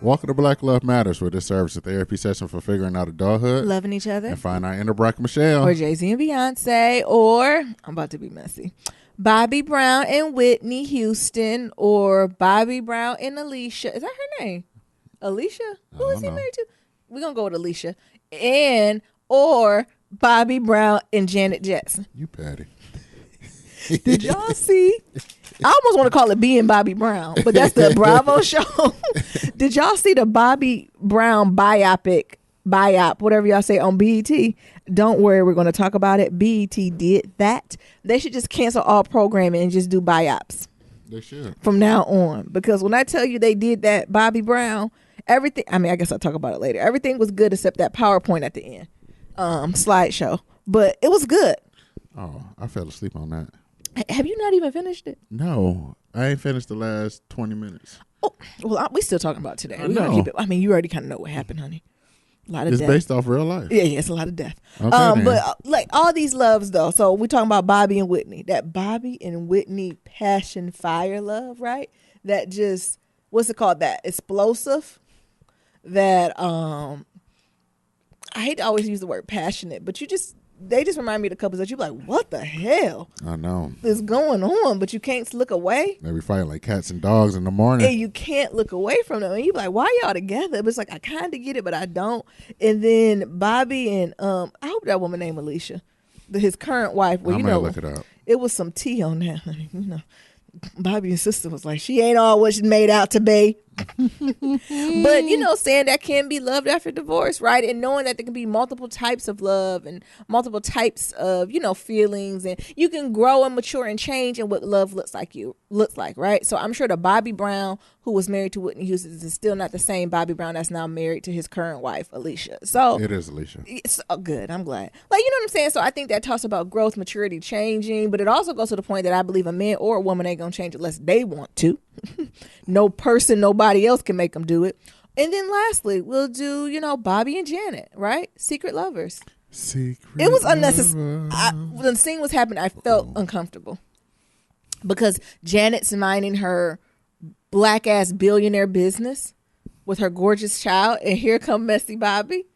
Welcome to Black Love Matters, where this serves as a therapy session for figuring out adulthood, loving each other, and find our inner Barack Michelle, or Jay-Z and Beyonce, or I'm about to be messy, Bobby Brown and Whitney Houston, or Bobby Brown and Alicia. Is that her name? Alicia? Who is he married to? We're gonna go with Alicia, or Bobby Brown and Janet Jackson. You Patty. Did y'all see? I almost want to call it Being Bobby Brown, but that's the Bravo show. Did y'all see the Bobby Brown biop, whatever y'all say, on BET? Don't worry, we're going to talk about it. BET did that. They should just cancel all programming and just do biops. They should. From now on. Because when I tell you they did that Bobby Brown, everything, I mean, I guess I'll talk about it later. Everything was good except that PowerPoint at the end. Slideshow. But it was good. Oh, I fell asleep on that. Have you not even finished it? No, I ain't finished the last 20 minutes. Oh, well, we still talking about today. We're gonna keep it. I mean, you already kind of know what happened, honey. A lot of death. It's based off real life. Yeah, it's a lot of death. Okay, but like all these loves though. So we're talking about Bobby and Whitney. That Bobby and Whitney passion fire love, right? That just what's it called? That explosive. That I hate to always use the word passionate, but they just remind me of the couples that you be like, what the hell? I know. Is going on, but you can't look away. They be fighting like cats and dogs in the morning. And you can't look away from them. And you be like, why y'all together? But it's like, I kind of get it, but I don't. And then Bobby and, I hope that woman named Alicia, his current wife. Well, look it up. It was some tea on that. Bobby and sister was like, she ain't all what she's made out to be. But saying that can be loved after divorce, right? And knowing that there can be multiple types of love and multiple types of feelings, and you can grow and mature and change in what love looks like, right? So I'm sure the Bobby Brown who was married to Whitney Houston is still not the same Bobby Brown that's now married to his current wife Alicia. So it is Alicia. It's good. I'm glad. Like, you know what I'm saying? So I think that talks about growth, maturity, changing, but it also goes to the point that I believe a man or a woman ain't gonna change unless they want to. No person, nobody else can make them do it. And then lastly, we'll do, Bobby and Janet, right? Secret lovers. It was unnecessary. When the scene was happening, I felt uncomfortable because Janet's minding her black ass billionaire business with her gorgeous child, and here come messy Bobby.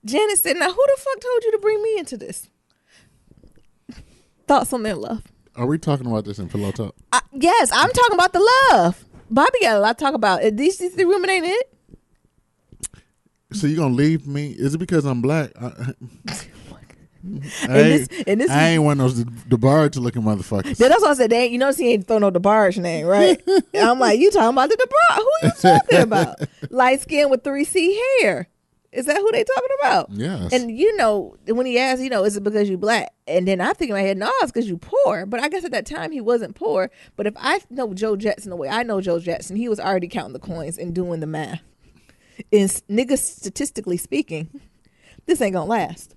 Janet said, "Now who the fuck told you to bring me into this?" Thoughts on that, love? Are we talking about this in Pillow Talk? Yes, I'm talking about the love. Bobby got a lot to talk about. These three women ain't it? So you gonna leave me? Is it because I'm black? I ain't one of those DeBarge looking motherfuckers. That's what I said. You notice he ain't throw no DeBarge name, right? And I'm like, you talking about the DeBarge? Who you talking about? Light skin with 3C hair. Is that who they talking about? Yes. And when he asked, is it because you black? And then I think in my head, no, it's because you poor. But I guess at that time he wasn't poor. But if I know Joe Jackson the way I know Joe Jackson, he was already counting the coins and doing the math. And niggas, statistically speaking, this ain't gonna last.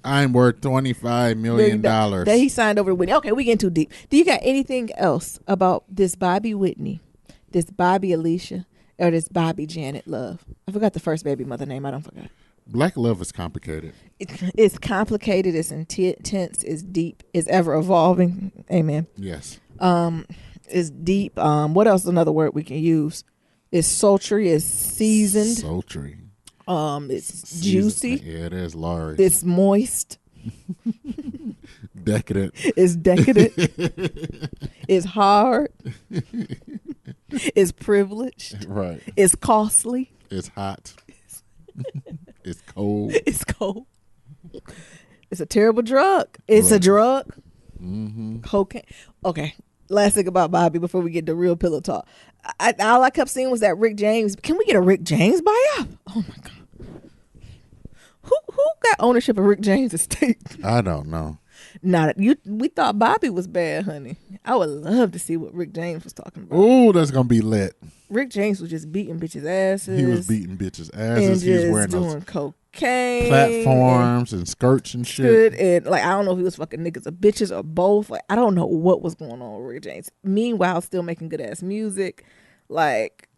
I'm worth $25 million. That he signed over to Whitney. Okay, we getting too deep. Do you got anything else about this Bobby Whitney, this Bobby Alicia, or this Bobby Janet love? I forgot the first baby mother name. I don't forget. Black love is complicated. It's complicated. It's intense. It's deep. It's ever evolving. Amen. Yes. It's deep. What else? Another word we can use. It's sultry. It's seasoned. Sultry. It's juicy. Yeah, it is, Laurie. It's moist. Decadent. It's decadent. It's hard. It's privileged. Right. It's costly. It's hot. It's cold. It's cold. It's a terrible drug. It's a drug. Mm-hmm. Cocaine. Okay. Last thing about Bobby before we get to real pillow talk. All I kept seeing was that Rick James. Can we get a Rick James buyout? Oh my God. Who got ownership of Rick James' estate? I don't know. We thought Bobby was bad, honey. I would love to see what Rick James was talking about. Ooh, that's gonna be lit. Rick James was just beating bitches' asses. He was beating bitches' asses. And he was wearing doing cocaine, platforms and skirts and shit. And I don't know if he was fucking niggas or bitches or both. Like, I don't know what was going on with Rick James. Meanwhile, still making good ass music. Like,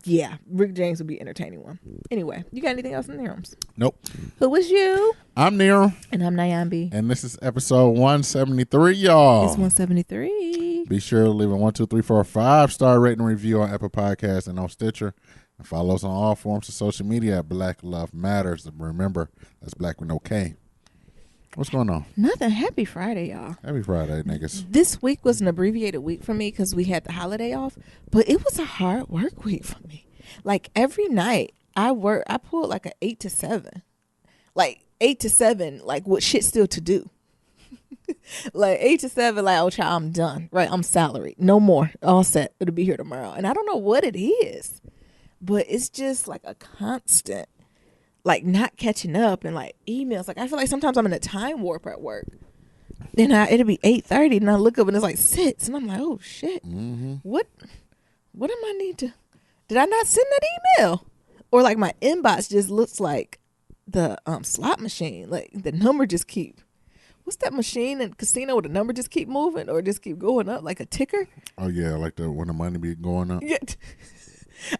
yeah, Rick James would be an entertaining one. Anyway, you got anything else in the rooms? Nope. Who was you? I'm Nero. And I'm Nyambi. And this is episode 173, y'all. It's 173. Be sure to leave a 1, 2, 3, 4, 5-star rating and review on Apple Podcasts and on Stitcher. And follow us on all forms of social media at Black Love Matters. Remember, that's Black with no K. What's going on? Nothing. Happy Friday, y'all. Happy Friday, niggas. This week was an abbreviated week for me because we had the holiday off, but it was a hard work week for me. Like every night I pulled like an 8 to 7. Like 8 to 7, like what shit still to do. Like 8 to 7, like, oh child, I'm done. Right. I'm salaried. No more. All set. It'll be here tomorrow. And I don't know what it is, but it's just like a constant, like not catching up and like emails. Like I feel like sometimes I'm in a time warp at work. Then it'll be 8:30 and I look up and it's like 6 and I'm like, oh shit. Mm-hmm. What am I need to, did I not send that email? Or like my inbox just looks like the slot machine. Like the number just keep, what's that machine in casino where the number just keep moving or just keep going up like a ticker? Oh yeah, like when the money be going up. Yeah.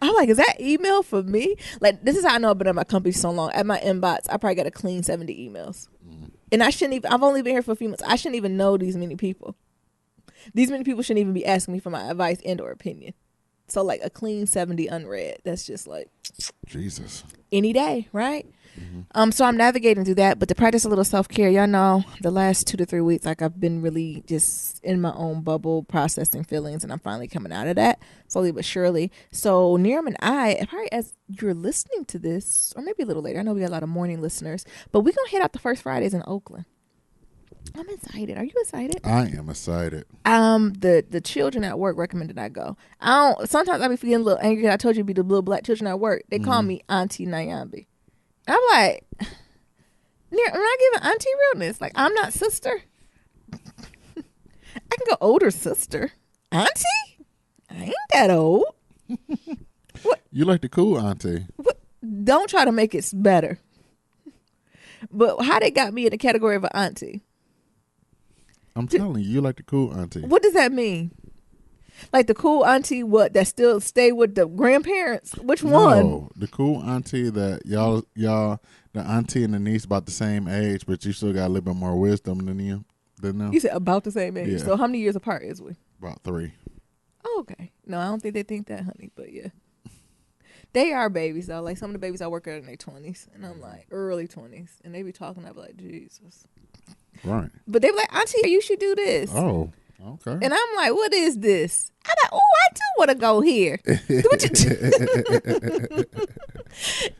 I'm like, is that email for me? Like, this is how I know I've been at my company so long. At my inbox, I probably got a clean 70 emails. And I shouldn't even, I've only been here for a few months. I shouldn't even know these many people. These many people shouldn't even be asking me for my advice and or opinion. So like a clean 70 unread. That's just like Jesus. Any day, right? So I'm navigating through that, but to practice a little self-care, y'all know the last 2 to 3 weeks, like I've been really just in my own bubble processing feelings, and I'm finally coming out of that slowly but surely. So Niram and I, probably as you're listening to this, or maybe a little later, I know we got a lot of morning listeners, but we're going to hit out the first Fridays in Oakland. I'm excited. Are you excited? I am excited. The children at work recommended I go. Sometimes I be feeling a little angry. I told you be the little black children at work. They call me Auntie Nyambi. I'm like, I'm not giving auntie realness. Like, I'm not sister. I can go older sister. Auntie? I ain't that old. What? You like the cool auntie. What? Don't try to make it better. But how they got me in the category of an auntie? I'm telling you like the cool auntie. What does that mean? Like the cool auntie, what, that still stay with the grandparents? Which one? No, the cool auntie that y'all, the auntie and the niece about the same age, but you still got a little bit more wisdom than them. You said about the same age. Yeah. So how many years apart is we? About 3. Oh, okay. No, I don't think they think that, honey, but yeah. They are babies, though. Like some of the babies I work at in their 20s, and I'm like, early 20s, and they be talking, I be like, Jesus. Right. But they be like, Auntie, you should do this. Oh, okay. And I'm like, what is this? I'm like, oh, I do want to go here.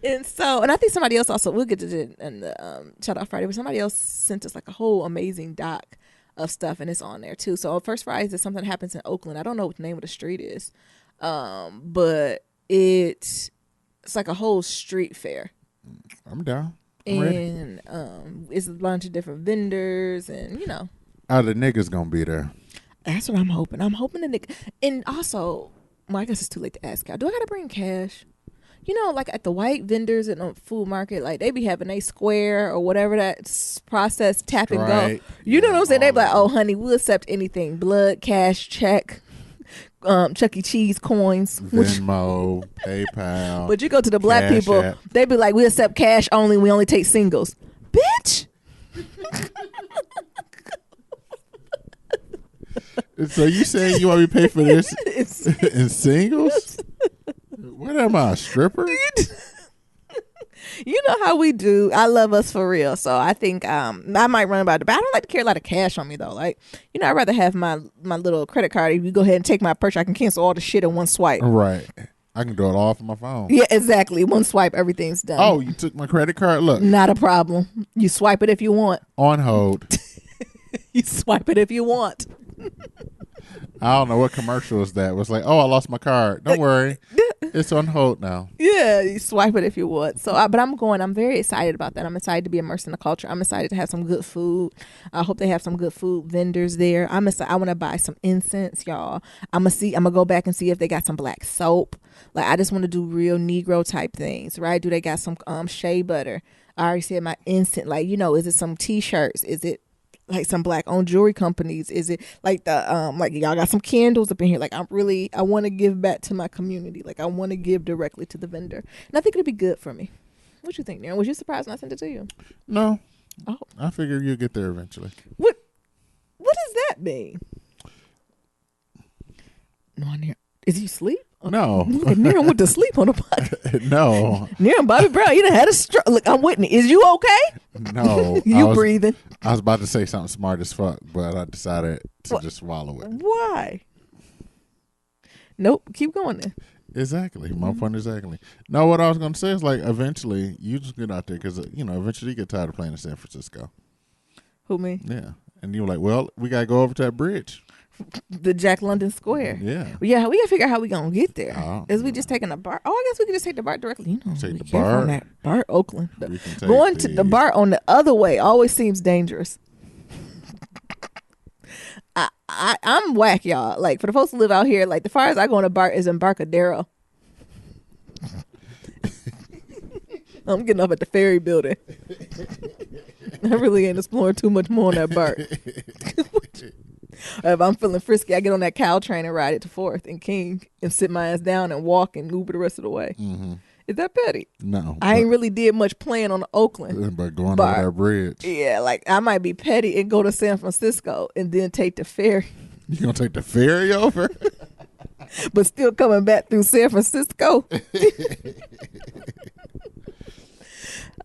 And I think somebody else also, we'll get to it in the Shout Out Friday, but somebody else sent us like a whole amazing doc of stuff, and it's on there too. So First Fridays is something that happens in Oakland. I don't know what the name of the street is, but it's like a whole street fair. I'm down. I'm ready. And it's a bunch of different vendors, and you know. Are the niggas gonna be there? That's what I'm hoping. I'm hoping the nigga. And also, well, I guess it's too late to ask y'all. Do I gotta bring cash? You know, like at the white vendors in the food market, like they be having a square or whatever that process tap and go. You know what I'm saying? They be like, oh, honey, we'll accept anything: blood, cash, check, Chuck E. Cheese coins, Venmo, PayPal. But you go to the black people, App. they be like, we accept cash only. We only take singles, bitch. So you saying you want me to pay for this in singles? What am I, a stripper? You know how we do. I love us for real. So I think I might run about it. But I don't like to carry a lot of cash on me though. Like, you know, I'd rather have my little credit card. If you go ahead and take my purse, I can cancel all the shit in one swipe. Right. I can do it all from my phone. Yeah, exactly. One swipe, everything's done. Oh, you took my credit card? Look. Not a problem. You swipe it if you want. On hold. You swipe it if you want. I don't know what commercial was that. It was like, oh, I lost my card. Don't worry. It's on hold now. Yeah, you swipe it if you want. So, but I'm very excited about that. I'm excited to be immersed in the culture. I'm excited to have some good food. I hope they have some good food vendors there. I want to buy some incense, y'all. I'm going to go back and see if they got some black soap. Like, I just want to do real Negro type things, right? Do they got some shea butter? I already said my incense. Like, you know, is it some T-shirts? Is it like some black owned jewelry companies? Is it like like y'all got some candles up in here? Like, I want to give back to my community. Like, I want to give directly to the vendor, and I think it'd be good for me. What you think, Darren? Was you surprised when I sent it to you? No. Oh, I figure you'll get there eventually. What does that mean? No, Is he asleep? No. Look at Near went to sleep on the podcast. No. Near and Bobby Brown, you done had a stroke. Look, I'm Whitney. Is you okay? No. You breathing? I was about to say something smart as fuck, but I decided to just swallow it. Why? Nope. Keep going then. Exactly. My point exactly. No, what I was going to say is like eventually you just get out there because, eventually you get tired of playing in San Francisco. Who, me? Yeah. And you were like, well, we got to go over to that bridge. The Jack London Square. Yeah. Yeah, we got to figure out how we going to get there. Oh. Is we just taking a BART? Oh, I guess we could just take the BART directly. Take the careful on BART. that BART, Oakland. We can take Going to the BART on the other way always seems dangerous. I'm whack, y'all. Like, for the folks who live out here, like, the farthest I go on a BART is Embarcadero. I'm getting up at the ferry building. I really ain't exploring too much more on that BART. If I'm feeling frisky, I get on that cow train and ride it to 4th and King and sit my ass down and walk and Uber the rest of the way. Mm-hmm. Is that petty? No. I ain't really did much playing on the Oakland. But going BART. over that bridge. Yeah, like I might be petty and go to San Francisco and then take the ferry. You going to take the ferry over? But still coming back through San Francisco.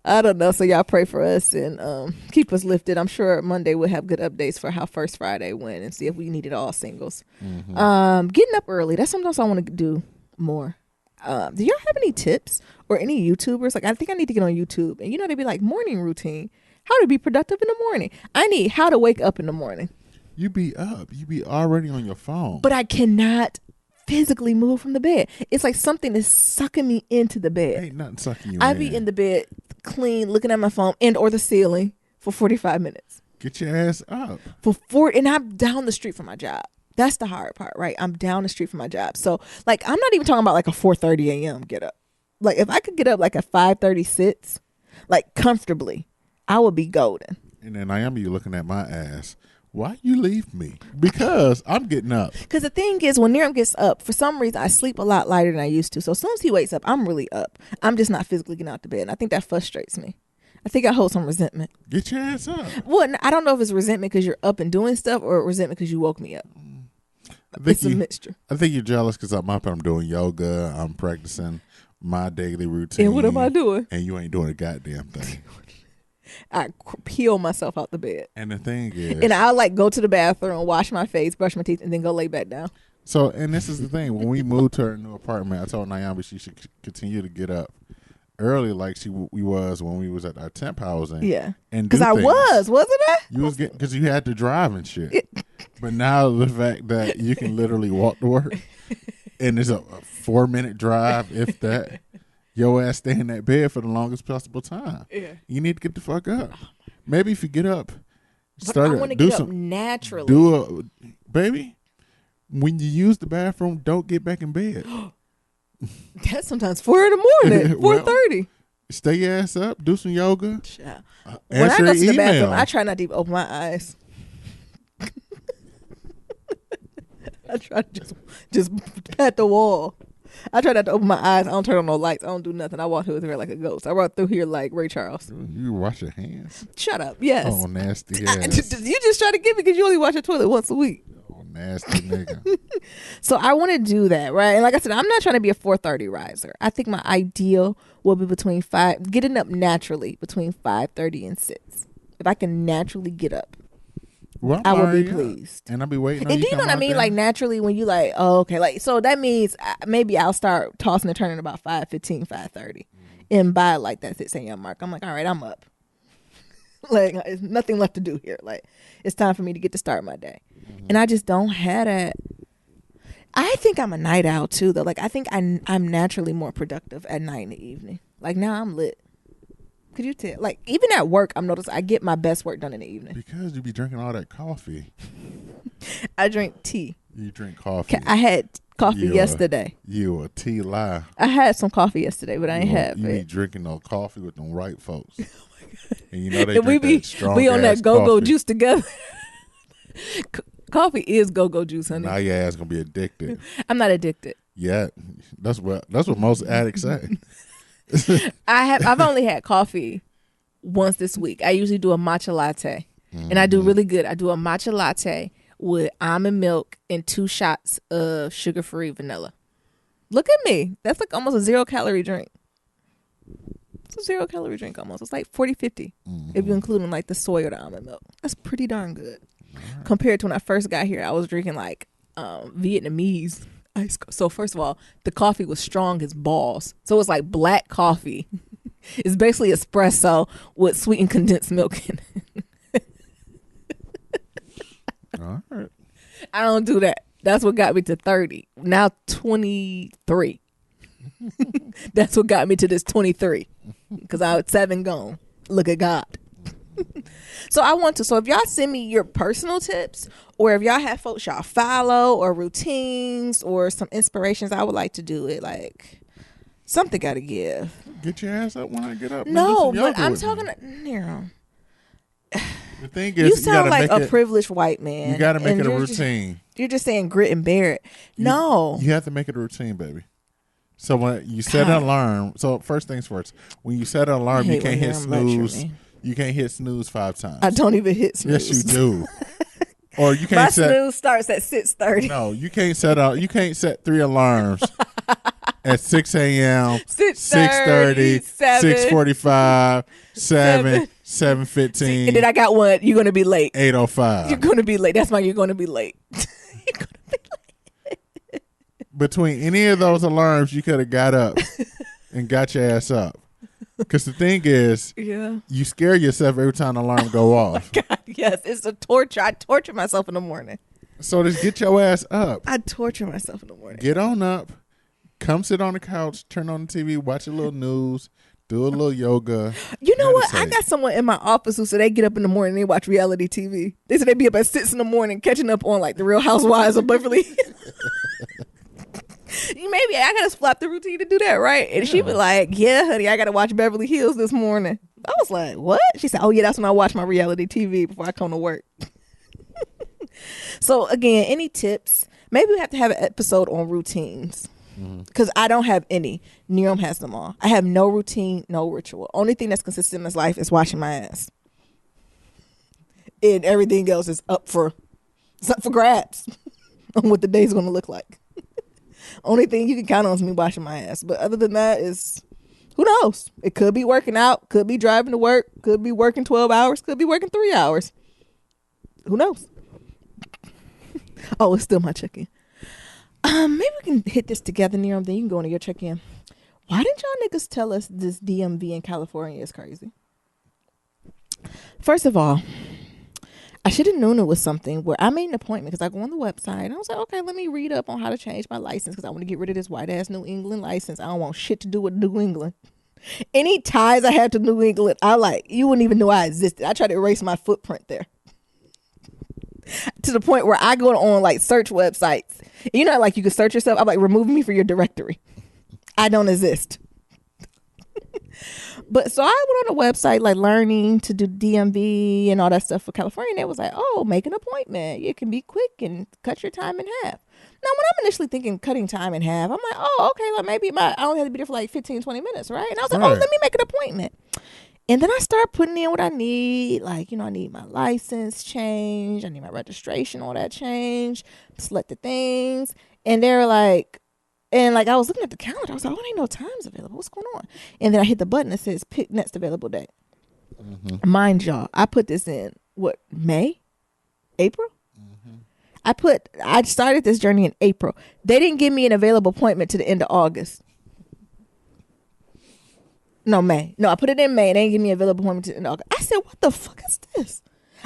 I don't know. So y'all pray for us and keep us lifted. I'm sure Monday we'll have good updates for how First Friday went and see if we needed all singles. Mm-hmm. Getting up early. That's something else I want to do more. Do y'all have any tips or any YouTubers? Like, I think I need to get on YouTube. And they'd be like, morning routine. How to be productive in the morning. I need how to wake up in the morning. You be up. You be already on your phone. But I cannot physically move from the bed. It's like something is sucking me into the bed. Ain't nothing sucking you I in. be in the bed clean, looking at my phone and or the ceiling for 45 minutes. Get your ass up. And I'm down the street from my job. That's the hard part, right? I'm down the street from my job. So, like, I'm not even talking about like a 4:30 a.m. get up. Like, if I could get up like at 5:36, like comfortably, I would be golden. And then I am you looking at my ass. Why you leave me? Because I'm getting up. Because the thing is, when Niram gets up, for some reason, I sleep a lot lighter than I used to. So as soon as he wakes up, I'm really up. I'm just not physically getting out the bed. And I think that frustrates me. I think I hold some resentment. Get your ass up. Well, I don't know if it's resentment because you're up and doing stuff or resentment because you woke me up. It's a mixture. I think you're jealous because I'm up and I'm doing yoga. I'm practicing my daily routine. And what am I doing? And you ain't doing a goddamn thing. I peel myself out the bed. And the thing is, and I'll like go to the bathroom, wash my face, brush my teeth, and then go lay back down. So, and this is the thing. When we moved to her new apartment, I told Naomi she should continue to get up early like we was when we was at our temp housing. Yeah. And because wasn't I? You was getting, because you had to drive and shit. But now the fact that you can literally walk to work and it's a 4-minute drive, if that, your ass stay in that bed for the longest possible time. Yeah. You need to get the fuck up. Maybe if you get up, I want to get up naturally. Baby, when you use the bathroom, don't get back in bed. That's sometimes 4 in the morning, 4:30. Stay your ass up, do some yoga. When I go to the bathroom, I try not to even open my eyes. I try to just pat the wall. I try not to open my eyes. I don't turn on no lights. I don't do nothing. I walk through here like a ghost. I walk through here like Ray Charles. You wash your hands? Shut up. Yes. Oh, nasty ass. You just try to get me because you only wash your toilet once a week. Oh, nasty nigga. So I want to do that, right? And like I said, I'm not trying to be a 4:30 riser. I think my ideal will be getting up naturally between 5:30 and 6. If I can naturally get up. Well, I will be pleased. And I'll be waiting on and you. Do you know what I mean? There? Like naturally when you like, oh, okay. Like, so that means maybe I'll start tossing and turning about 5:15, 5:30. And by like that 6 a.m. mark, I'm like, all right, I'm up. Like, there's nothing left to do here. Like, it's time for me to get to start my day. Mm-hmm. And I just don't have that. I think I'm a night owl too, though. Like, I think I'm naturally more productive at night in the evening. Like, now I'm lit. Could you tell? Like, even at work, I'm noticing I get my best work done in the evening. Because you be drinking all that coffee. I drink tea. You drink coffee. I had coffee yesterday. You a tea lie. I had some coffee yesterday, but I ain't have it. You be drinking no coffee with them right folks. Oh my God. And you know they drink that strong we on that go-go coffee. Juice together. Coffee is go-go juice, honey. Now your ass gonna be addicted. I'm not addicted. Yeah. That's what most addicts say. I've only had coffee once this week. I usually do a matcha latte. Mm-hmm. And I do really good. I do a matcha latte with almond milk and 2 shots of sugar-free vanilla. Look at me. That's like almost a 0-calorie drink. It's a 0-calorie drink almost. It's like 50 if you include in like the soy or the almond milk. That's pretty darn good. Right. Compared to when I first got here, I was drinking like Vietnamese ice. So first of all, the coffee was strong as balls. So it was like black coffee. It's basically espresso with sweetened condensed milk in it. All right. I don't do that. That's what got me to 30. Now 23. That's what got me to this 23. Because I was 7 gone. Look at God. So if y'all send me your personal tips, or if y'all have folks y'all follow, or routines, or some inspirations, I would like to do it. Like, something got to give. Get your ass up when I get up. No, but I'm talking to Nero. The thing is, you sound like a privileged white man. You got to make it a routine. You're just saying grit and bear it. No. You have to make it a routine, baby. So when you set an alarm, so first things first, when you set an alarm, you can't hit snooze. You can't hit snooze 5 times. I don't even hit snooze. Yes, you do. Or you can't My snooze starts at 6:30. No, you can't set 3 alarms at 6 a.m., 6:30, 6:45, 7, 7:15. And then I got one. You're gonna be late. 8:05. You're gonna be late. That's why you're gonna be late. You're gonna be late. Between any of those alarms, you could have got up and got your ass up. Because the thing is, you scare yourself every time the alarm go off. Oh my God, yes, it's a torture. I torture myself in the morning. So just get your ass up. I torture myself in the morning. Get on up. Come sit on the couch. Turn on the TV. Watch a little news. Do a little yoga. You know what? I got someone in my office who said they get up in the morning and they watch reality TV. They said they be up at 6 in the morning catching up on like the Real Housewives of Beverly Hills. Maybe I gotta flop the routine to do that, right? And she was like, "Yeah, honey, I gotta watch Beverly Hills this morning." I was like, "What?" She said, "Oh yeah, that's when I watch my reality TV before I come to work." So again, any tips? Maybe we have to have an episode on routines because I don't have any. Nerum has them all. I have no routine, no ritual. Only thing that's consistent in this life is washing my ass, and everything else is up for grabs on what the day's gonna look like. Only thing you can count on is me washing my ass. But other than that is, who knows? It could be working out, could be driving to work, could be working 12 hours, could be working 3 hours. Who knows? Oh, it's still my check-in. Maybe we can hit this together, Nerum, then you can go into your check-in. Why didn't y'all niggas tell us this DMV in California is crazy? First of all, I should have known it was something where I made an appointment because I go on the website and I was like, okay, let me read up on how to change my license because I want to get rid of this white ass New England license. I don't want shit to do with New England. Any ties I had to New England, you wouldn't even know I existed. I tried to erase my footprint there to the point where I go on like search websites. You know, like you can search yourself. I'm like, remove me from your directory. I don't exist. But so I went on the website, like learning to do DMV and all that stuff for California. And it was like, oh, make an appointment. It can be quick and cut your time in half. Now, when I'm initially thinking cutting time in half, I'm like, oh, okay, like maybe I only have to be there for like 15, 20 minutes, right? And I was like, oh, let me make an appointment. And then I start putting in what I need. Like, I need my license change. I need my registration, all that change. Select the things. And they're like, I was looking at the calendar. I was like, oh, there ain't no times available. What's going on? And then I hit the button that says pick next available day. Mm-hmm. Mind y'all, I put this in, May? April? Mm-hmm. I started this journey in April. They didn't give me an available appointment to the end of August. No, May. No, I put it in May and they didn't give me an available appointment to the end of August. I said, what the fuck is this?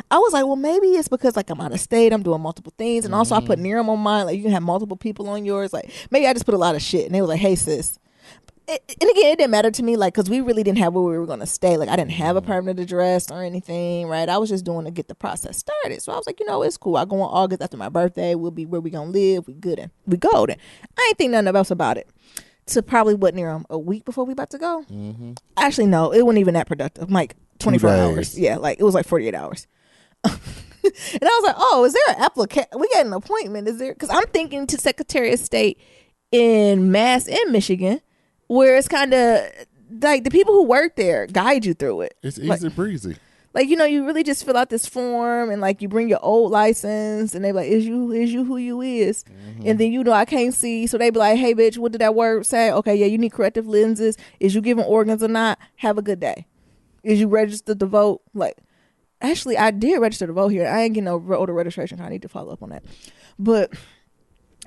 I was like, well, maybe it's because like I'm out of state, I'm doing multiple things, and also I put Nerum on mine. Like you can have multiple people on yours. Like maybe I just put a lot of shit, and they was like, hey sis. And again, it didn't matter to me, like because we really didn't have where we were going to stay. Like I didn't have a permanent address or anything, right? I was just doing to get the process started. So I was like, it's cool. I go on August after my birthday. We'll be where we gonna live. We good and we golden. I ain't think nothing else about it. To probably Nerum a week before we about to go. Mm-hmm. Actually, no, it wasn't even that productive. Like 24 hours. Yeah, like it was like 48 hours. And I was like, oh, is there an application? We got an appointment. Is there? Because I'm thinking to Secretary of State in Mass and Michigan, where it's kind of like the people who work there guide you through it. It's easy breezy. Like, you really just fill out this form and like you bring your old license and they be like, is you who you is? And then I can't see. So they be like, hey bitch, what did that word say? Okay, yeah, you need corrective lenses. Is you giving organs or not? Have a good day. Is you registered to vote? Like, actually I did register to vote here. I ain't getting no voter registration. I need to follow up on that. But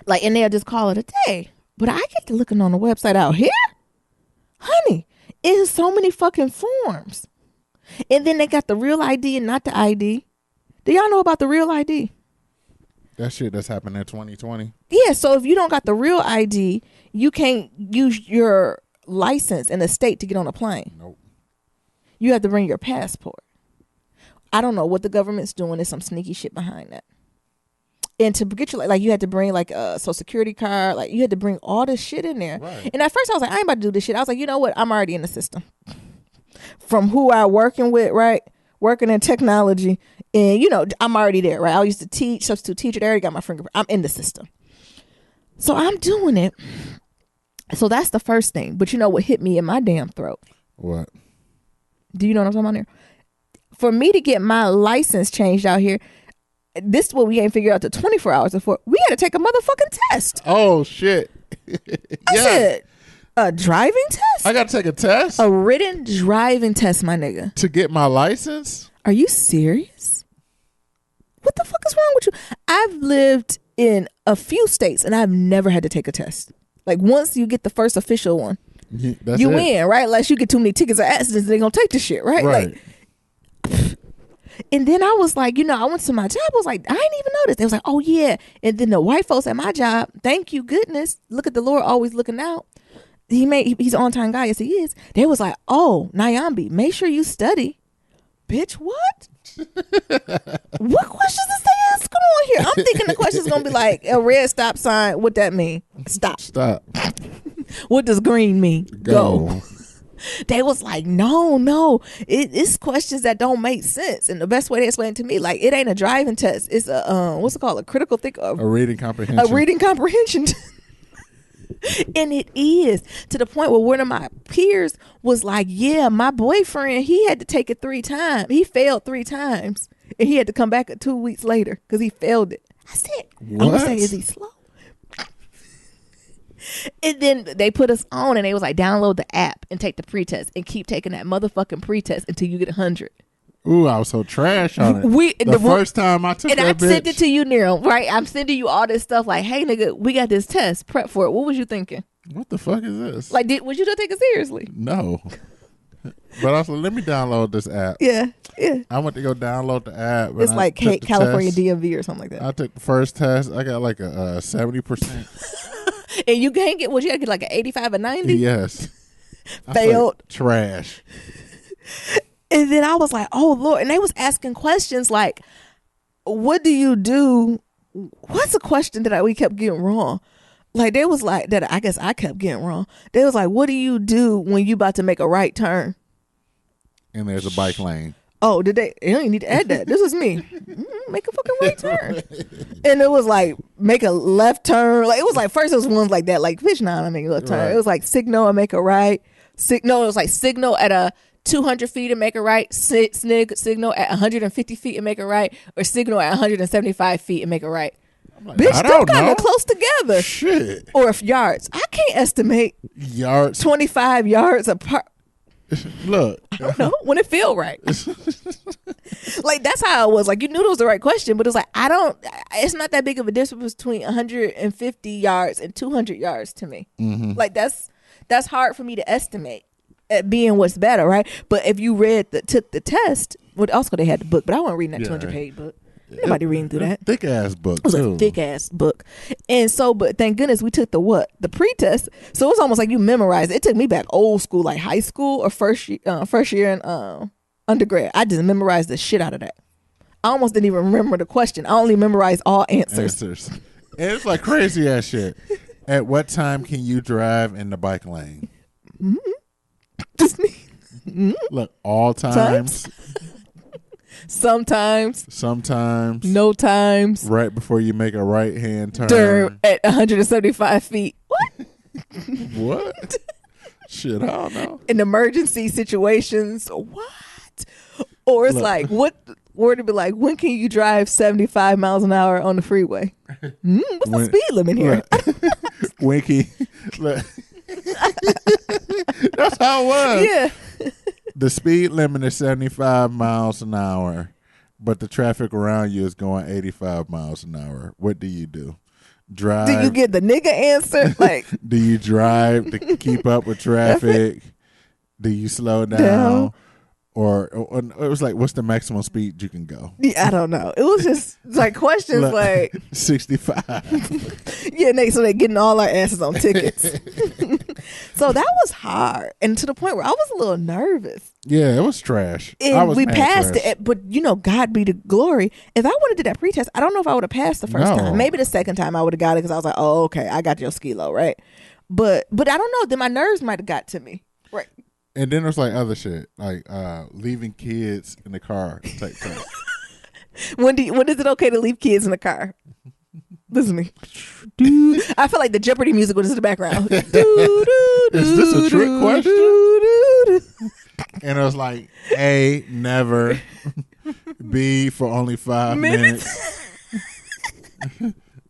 like, and they'll just call it a day. But I get to looking on the website out here. Honey, it is so many fucking forms. And then they got the real ID and not the ID. Do y'all know about the real ID? That shit that's happened in 2020. Yeah, so if you don't got the real ID, you can't use your license in the state to get on a plane. Nope. You have to bring your passport. I don't know what the government's doing. There's some sneaky shit behind that. And to get you like you had to bring like a social security card, like you had to bring all this shit in there. Right. And at first I was like, I ain't about to do this shit. I was like, you know what? I'm already in the system. From who I working with, right? Working in technology, and I'm already there, right? I used to teach, substitute teacher. They already got my fingerprint. I'm in the system, so I'm doing it. So that's the first thing. But you know what hit me in my damn throat? What? Do you know what I'm talking about here? For me to get my license changed out here, this is what we ain't figured out to 24 hours before. We had to take a motherfucking test. Oh shit! I said, a driving test? I got to take a test? A written driving test, my nigga. To get my license? Are you serious? What the fuck is wrong with you? I've lived in a few states and I've never had to take a test. Like once you get the first official one, you win, right? Unless you get too many tickets or accidents, they're going to take the shit, right? Right. Like, and then I was like, I went to my job. I was like, I didn't even notice. They was like, oh yeah. And then the white folks at my job, thank you goodness. Look at the Lord always looking out. He's an on-time guy. Yes, he is. They was like, oh, Nyambi, make sure you study. Bitch, what? What questions is they asking on here? I'm thinking the question's going to be like, a red stop sign, what that mean? Stop. What does green mean? Go. They was like, no. It's questions that don't make sense. And the best way they explained it to me, like, it ain't a driving test. It's a, what's it called? A critical think of. A reading comprehension. A reading comprehension. And it is to the point where one of my peers was like, yeah, my boyfriend, he had to take it 3 times. He failed 3 times and he had to come back 2 weeks later because he failed it. I said, I'm going to say, is he slow? And then they put us on and they was like, download the app and take the pretest and keep taking that motherfucking pretest until you get 100. Ooh, I was so trash on it. The first time I took that and bitch. I sent it to you, Nero, right? I'm sending you all this stuff like, hey, nigga, we got this test. Prep for it. What was you thinking? What the fuck is this? Like, was you gonna take it seriously? No. But I said, let me download this app. Yeah. I went to go download the app. It's like California DMV or something like that. I took the first test. I got like a 70%. And you can't get, you gotta get like an 85 or 90? Yes. Failed. Like, trash. And then I was like, oh, Lord. And they was asking questions like, what do you do? What's a question that we kept getting wrong? Like, they was like, that I guess I kept getting wrong. They was like, what do you do when you about to make a right turn? And there's a bike lane. Oh, did they? You don't even need to add that. This was me. Make a fucking right turn. And it was like, make a left turn. Like, it was like, first it was ones like that. Like, bitch, nah, I make a left turn. Right. It was like, signal and make a right. It was like, signal at a 200 feet and make a right, signal at 150 feet and make a right, or signal at 175 feet and make a right. Like, bitch, they're kind of close together. Shit. Or if yards. I can't estimate yards. 25 yards apart. Look. I don't know. When it feel right. Like, that's how it was. Like, you knew it was the right question, but it was like, it's not that big of a difference between 150 yards and 200 yards to me. Mm-hmm. Like, that's hard for me to estimate. At being what's better, right? But if you took the test, also they had the book, but I wasn't reading that 200-page book. Nobody reading through that. Thick ass book. It was a thick ass book. And so, but thank goodness we took the pretest. So it was almost like you memorized it. It took me back old school, like high school or first year in undergrad. I just memorized the shit out of that. I almost didn't even remember the question. I only memorized all answers. And it's like crazy ass shit. At what time can you drive in the bike lane? Mm-hmm. Just me. Look, all times. Sometimes. No times. Right before you make a right hand turn. At 175 feet. What? What? Shit, I don't know. In emergency situations. What? Or it's Look. like, what word to be like, when can you drive 75 miles an hour on the freeway? What's the speed limit here? Winky. Look. That's how it was. Yeah. The speed limit is 75 miles an hour, but the traffic around you is going 85 miles an hour. What do you do? Drive. Do you get the nigga answer? Like, do you drive to keep up with traffic? Do you slow down? Or it was like, what's the maximum speed you can go? Yeah, I don't know. It was just like questions like 65. Yeah, so they're getting all our asses on tickets. So that was hard, and to the point where I was a little nervous. Yeah, it was trash. And we passed it, but God be the glory. If I would have did that pretest, I don't know if I would have passed the first time. Maybe the second time I would have got it because I was like, oh, okay, I got your skilo, right? But I don't know. Then my nerves might have got to me, right? And then there's like other shit, like leaving kids in the car type thing. When is it okay to leave kids in the car? Listen to me. Dude, I feel like the Jeopardy music was in the background. Is this a trick question? And it was like, A, never. B, for only 5 minutes.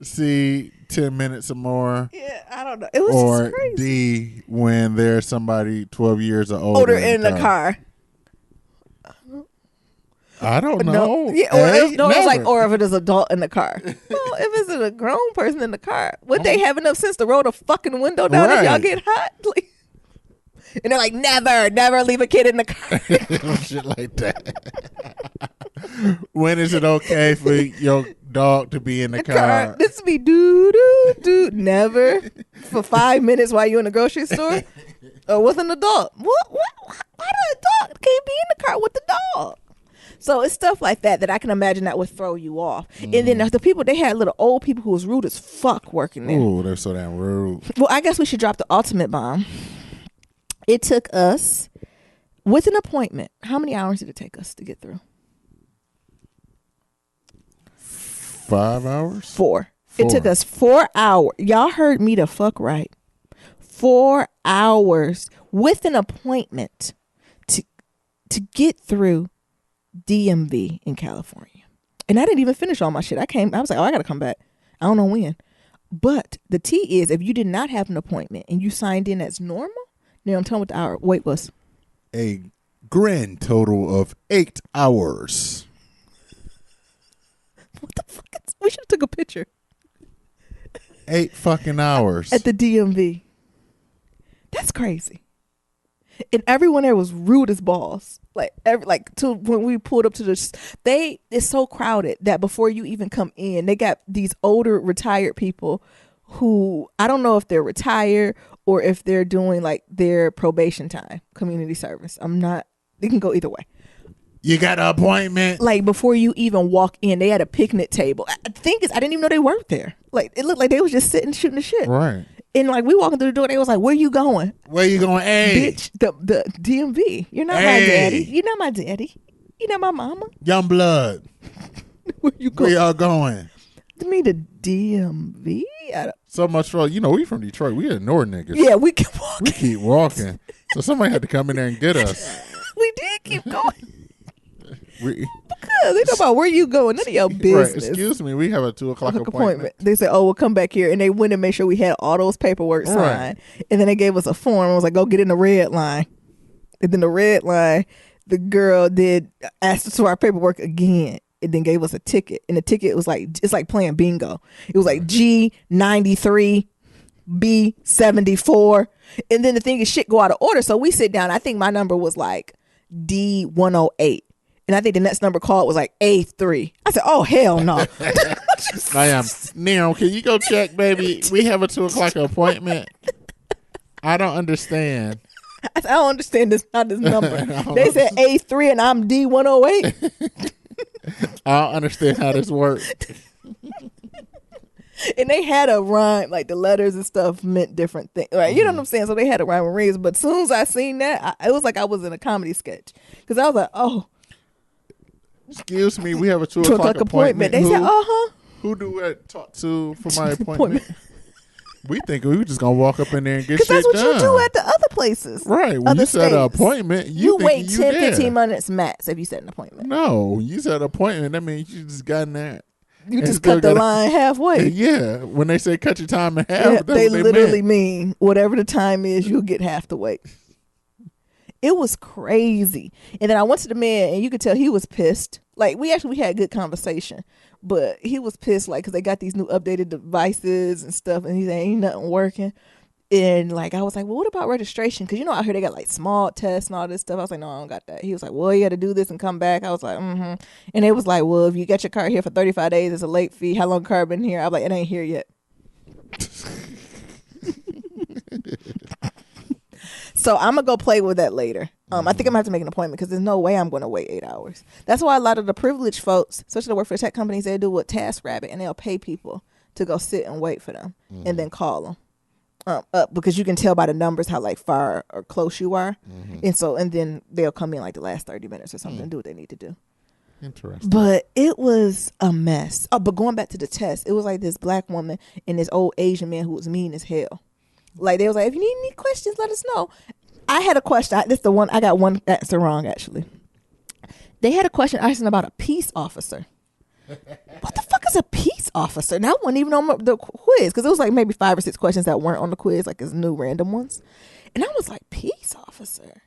C, 10 minutes or more. Yeah, I don't know. It was or just crazy. D, when there's somebody 12 years or older in the car. I don't know. No, yeah, it was like, or if it is an adult in the car. Well, if it's a grown person in the car, would they have enough sense to roll the fucking window down if y'all get hot? Like, and they're like, never leave a kid in the car. Shit like that. When is it okay for your dog to be in the car? This be do never for 5 minutes while you're in the grocery store or with an adult. What? Why the dog can't be in the car with the dog? So it's stuff like that I can imagine that would throw you off. And then the people, they had little old people who was rude as fuck working there. Ooh, they're so damn rude. Well, I guess we should drop the ultimate bomb. It took us, with an appointment, how many hours did it take us to get through? 5 hours? 4. It took us 4 hours. Y'all heard me the fuck right. 4 hours with an appointment to get through DMV in California. And I didn't even finish all my shit. I was like, I gotta come back. I don't know when. But the T is, if you did not have an appointment and you signed in as normal, now I'm telling what the hour wait was. A grand total of 8 hours. What the fuck? We should have took a picture. 8 fucking hours. At the DMV. That's crazy. And everyone there was rude as balls. When we pulled up to it's so crowded that before you even come in, they got these older retired people who, I don't know if they're retired or if they're doing like their probation time, community service. They can go either way. You got an appointment? Like before you even walk in, they had a picnic table. I didn't even know they worked there. Like it looked like they was just sitting shooting the shit. Right. And like we walking through the door, they was like, "Where you going?" Where you going? Hey, bitch, the DMV. You're not my daddy. You're not my daddy. You're not my mama. Young blood. Where you going? Where y'all going? To me, the DMV. So much for we from Detroit. We ignore niggas. Yeah, we keep walking. We keep walking. So somebody had to come in there and get us. We did keep going. Because they know about where you going. None of your business. Right. Excuse me. We have a 2:00 appointment. They said, "Oh, we'll come back here," and they went and made sure we had all those paperwork signed. And then they gave us a form and was like, "Go get in the red line." And then the red line, the girl asked us for our paperwork again, and then gave us a ticket. And the ticket was like, it's like playing bingo. It was like G93, B74, and then the thing is, shit go out of order. So we sit down. I think my number was like D108. And I think the next number called was like A3. I said, "Oh, hell no." I am. Nero, can you go check, baby? We have a 2:00 appointment. I don't understand. I said, "I don't understand this number." They said A3 and I'm D108. I don't understand how this works. And they had a rhyme, like the letters and stuff meant different things. Right? You know what I'm saying? So they had a rhyme and reason. But as soon as I seen that, it was like I was in a comedy sketch. Because I was like, oh. Excuse me, we have a 2:00 appointment. They said, Who do I talk to for my appointment? We think we were just going to walk up in there and get shit done. Because that's what you do at the other places. Right. When other you set an states. appointment, You wait 10, there. 15 minutes max if you set an appointment. No, when you set an appointment, that means you just got in there. You just cut the line halfway. Yeah. When they say cut your time in half, Yeah, that's they what literally meant. mean whatever the time is, you'll get half the wait. It was crazy. And then I went to the man, and you could tell he was pissed. Like, we had a good conversation, but he was pissed, like, because they got these new updated devices and stuff, and he's like, ain't nothing working. And, like, I was like, well, what about registration? Because, out here they got, like, small tests and all this stuff. I was like, no, I don't got that. He was like, well, you got to do this and come back. I was like, mm-hmm. And it was like, well, if you got your car here for 35 days, it's a late fee. How long car been here? I was like, it ain't here yet. So I'm going to go play with that later. I think I'm going to have to make an appointment because there's no way I'm going to wait 8 hours. That's why a lot of the privileged folks, especially that work for tech companies, they do with TaskRabbit, and they'll pay people to go sit and wait for them and then call them up because you can tell by the numbers how like far or close you are. And then they'll come in like the last 30 minutes or something and do what they need to do. Interesting. But it was a mess. Oh, but going back to the test, it was like this black woman and this old Asian man who was mean as hell. Like, they was like, if you need any questions, let us know. I had a question. I got one answer wrong, actually. They had a question asking about a peace officer. What the fuck is a peace officer? Now, I wasn't even on the quiz because it was like maybe 5 or 6 questions that weren't on the quiz, like it's new random ones. And I was like, peace officer?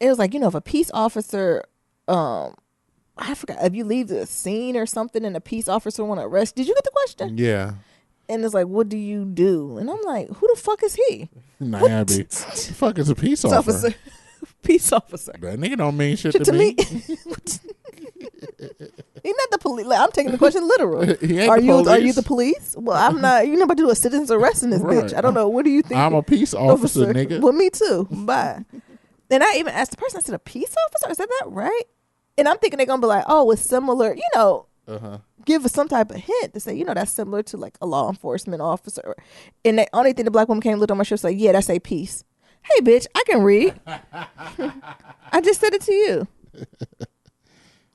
It was like, if a peace officer, I forgot, if you leave the scene or something and a peace officer want to arrest, did you get the question? Yeah. And it's like, what do you do? And I'm like, who the fuck is he? Nairobi. The fuck is a peace officer? Peace officer. That nigga don't mean shit to me. He's not the police. Like, I'm taking the question literal. He ain't Are the you police. the police? Well, I'm not. You're not about to do a citizen's arrest in this Right. bitch. I don't know. What do you think? I'm a peace officer, nigga. Well, me too. Bye. And I even asked the person, I said, a peace officer? Is that right? And I'm thinking they're going to be like, oh, it's similar, give us some type of hint to say, that's similar to like a law enforcement officer. And the only thing the black woman came looked on my shirt was like, yeah, that's a peace. Hey, bitch, I can read. I just said it to you.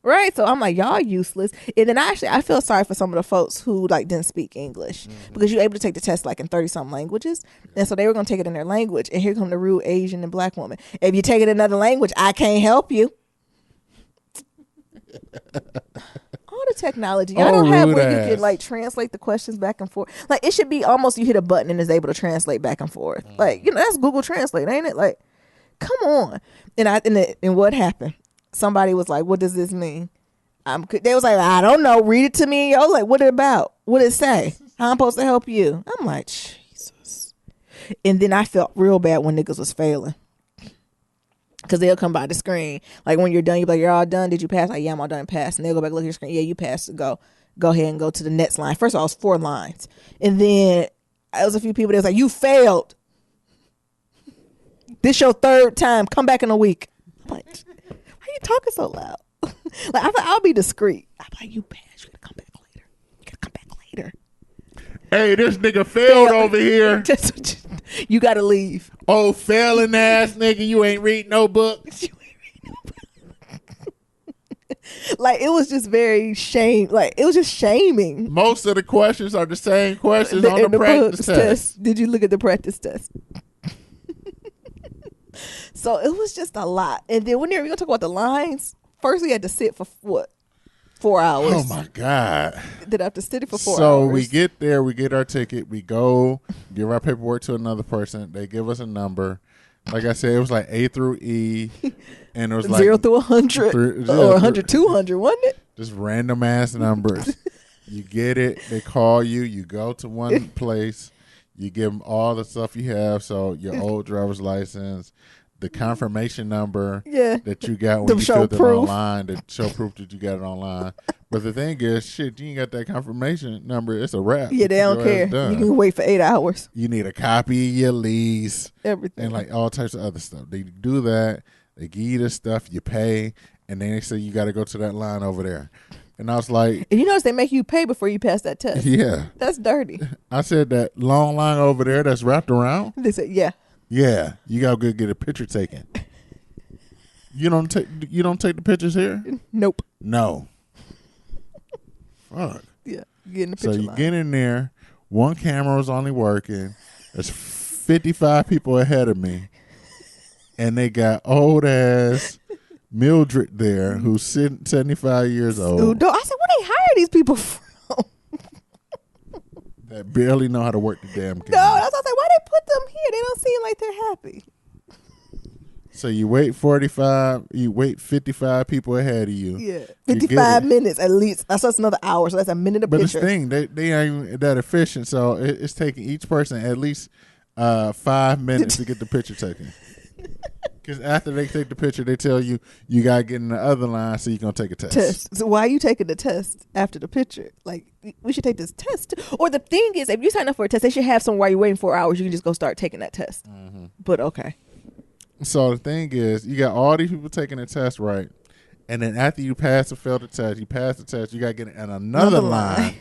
Right? So I'm like, y'all useless. And then I feel sorry for some of the folks who like didn't speak English because you're able to take the test like in 30-something languages. And so they were going to take it in their language. And here come the rude Asian and black woman. If you take it in another language, I can't help you. All the technology. Y'all don't have where you can like translate the questions back and forth. Like, it should be almost you hit a button and it's able to translate back and forth. Like, that's Google Translate, ain't it? Like, come on. And what happened? Somebody was like, what does this mean? They was like, I don't know. Read it to me. I was like, what it about? What it say? How I'm supposed to help you? I'm like, Jesus. And then I felt real bad when niggas was failing. Because they'll come by the screen. Like, when you're done, you're like, you're all done? Did you pass? Like, yeah, I'm all done and passed. And they'll go back, look at your screen. Yeah, you passed. Go ahead and go to the next line. First of all, it was 4 lines. And then there was a few people that was like, you failed. This your 3rd time. Come back in a week. I'm like, why are you talking so loud? Like, I'll be discreet. I'm like, you passed. You gotta come back later. Hey, this nigga failed over here. You gotta leave. Oh, failing ass nigga, you ain't read no book. Like, it was just very it was just shaming. Most of the questions are the same questions on the practice test. Did you look at the practice test? So it was just a lot. And then when you're going to talk about the lines, first we had to sit for what? 4 hours. Oh my God. Did I have to sit for 4 hours? So we get there, we get our ticket, we go give our paperwork to another person. They give us a number. Like I said, it was like A through E, and it was like 0 through 100 or 100 to 100, wasn't it? Just random ass numbers. You get it. They call you. You go to one place. You give them all the stuff you have. So your old driver's license, the confirmation number that you got when you filled it online, to show proof that you got it online. But the thing is, shit, you ain't got that confirmation number. It's a wrap. Yeah, they don't care. You can wait for 8 hours. You need a copy of your lease. Everything. And like all types of other stuff. They do that. They give you the stuff. You pay. And then they say you got to go to that line over there. And I was like. And you notice they make you pay before you pass that test. Yeah. That's dirty. I said that long line over there that's wrapped around. They said, yeah. Yeah. You got to go get a picture taken. You don't take the pictures here? Nope. No. Fuck. Yeah. Get in the picture So you line. get in there. One camera was only working. There's 55 people ahead of me. and they got old ass Mildred there, who's 75 years old. I said, where they hire these people from? That barely know how to work the damn camera. No, that's what I was like, why they put them here? They don't seem like they're happy. So you wait 55 people ahead of you. Yeah. 55 minutes at least. That's another hour, so that's a minute a picture. But picture. this thing, they ain't even that efficient, so it's taking each person at least 5 minutes to get the picture taken. Because after they take the picture, they tell you got to get in the other line so you're going to take a test. So why are you taking the test after the picture? Like, we should take this test. Or the thing is, if you sign up for a test, they should have some while you're waiting 4 hours. You can just go start taking that test. Mm-hmm. But okay. So the thing is, you got all these people taking the test, right? And then after you pass or fail the test, you got to get in another line.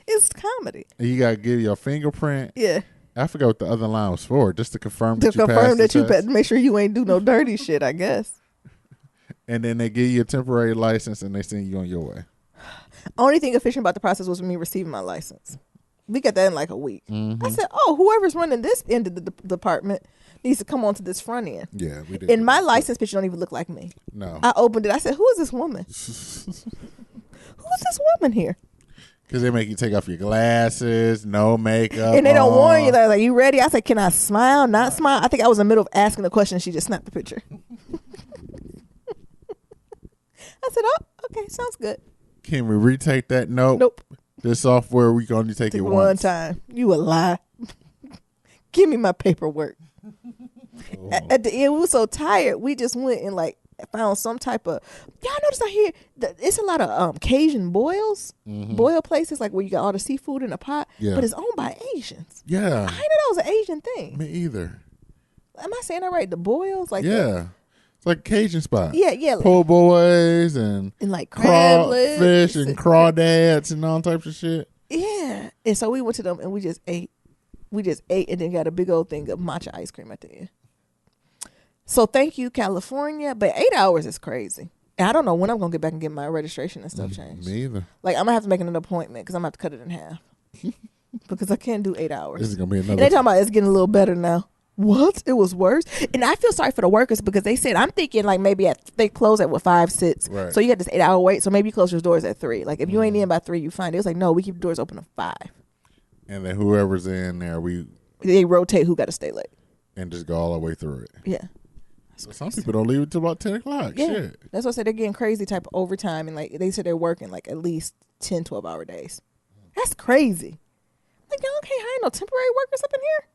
It's comedy. And you got to give your fingerprint. Yeah. I forgot what the other line was for, just to confirm that you passed. Make sure you ain't do no dirty shit, I guess. And then they give you a temporary license and they send you on your way. Only thing efficient about the process was me receiving my license. We got that in like a week. Mm-hmm. I said, whoever's running this end of the department needs to come on to this front end. Yeah, we did. And my license picture don't even look like me. No. I opened it. I said, who is this woman? Who is this woman here? Because they make you take off your glasses, no makeup. And they don't warn you. They're like, you ready? I said, can I smile, not smile? I think I was in the middle of asking the question. She just snapped the picture. I said, okay, sounds good. Can we retake that? Nope. This software, we can only take it one time. You a lie. Give me my paperwork. Oh. At the end, we were so tired. We just went and found some type of. Y'all notice out here, it's a lot of Cajun boil places, like where you got all the seafood in a pot. Yeah. But it's owned by Asians. Yeah. I didn't know that was an Asian thing. Me either. Am I saying that right? The boils, it's like a Cajun spot. Yeah. Po' boys and like crawfish and crawdads and all types of shit. Yeah. And so we went to them and we just ate. And then got a big old thing of matcha ice cream at the end. So thank you, California. But 8 hours is crazy. And I don't know when I'm going to get back and get my registration and stuff changed. Me either. Like, I'm going to have to make an appointment because I'm going to have to cut it in half. Because I can't do 8 hours. This is going to be another. And they talking about it's getting a little better now. What? It was worse? And I feel sorry for the workers because they said, I'm thinking like maybe they close at 5, 6. Right. So you had this 8 hour wait. So maybe you close your doors at 3. Like if you ain't in by 3, you find it. It was like, no, we keep the doors open at 5. And then whoever's in there, they rotate who got to stay late. And just go all the way through it. Yeah. So some people don't leave it till about 10 o'clock. Yeah. Shit. That's what I said. They're getting crazy type of overtime. And like they said they're working like at least 10, 12-hour days. That's crazy. Like, y'all can't hire no temporary workers up in here?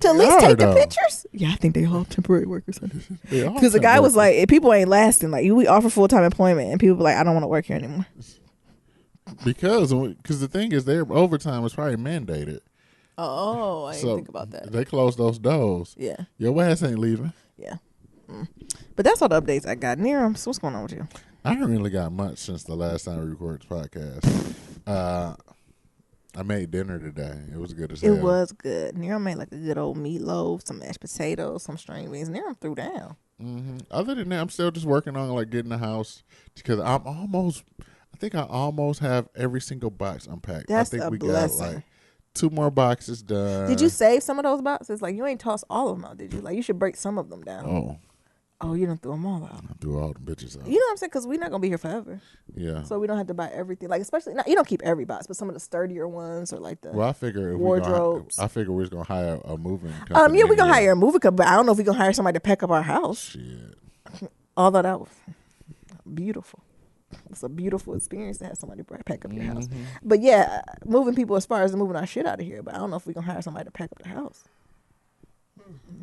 To at least take the pictures? Yeah, I think they all temporary workers. Because the guy was like, if people ain't lasting, like, we offer full-time employment, and people be like, I don't want to work here anymore. Because the thing is, their overtime was probably mandated. Oh, I didn't think about that. They closed those doors. Yeah. Your ass ain't leaving. Yeah. But that's all the updates I got. Niram, so what's going on with you? I haven't really got much since the last time we recorded this podcast. I made dinner today. It was good as hell. It was good. Niram made like a good old meatloaf, some mashed potatoes, some string beans. Niram threw down. Mm-hmm. Other than that, I'm still just working on like getting the house because I think I almost have every single box unpacked. That's I think a we blessing. got like 2 more boxes done. Did you save some of those boxes? Like you ain't tossed all of them out, did you? Like you should break some of them down. Oh, you didn't throw them all out. I threw all the bitches out. You know what I'm saying? Because we're not going to be here forever. Yeah. So we don't have to buy everything. Like, especially, you don't keep every box, but some of the sturdier ones or like the I figure wardrobes. I figure we're just going to hire a moving company. Yeah, we're going to hire a moving company, but I don't know if we're going to hire somebody to pack up our house. Shit. Although that was beautiful. It's a beautiful experience to have somebody pack up your house. But yeah, moving people as far as moving our shit out of here, but I don't know if we're going to hire somebody to pack up the house.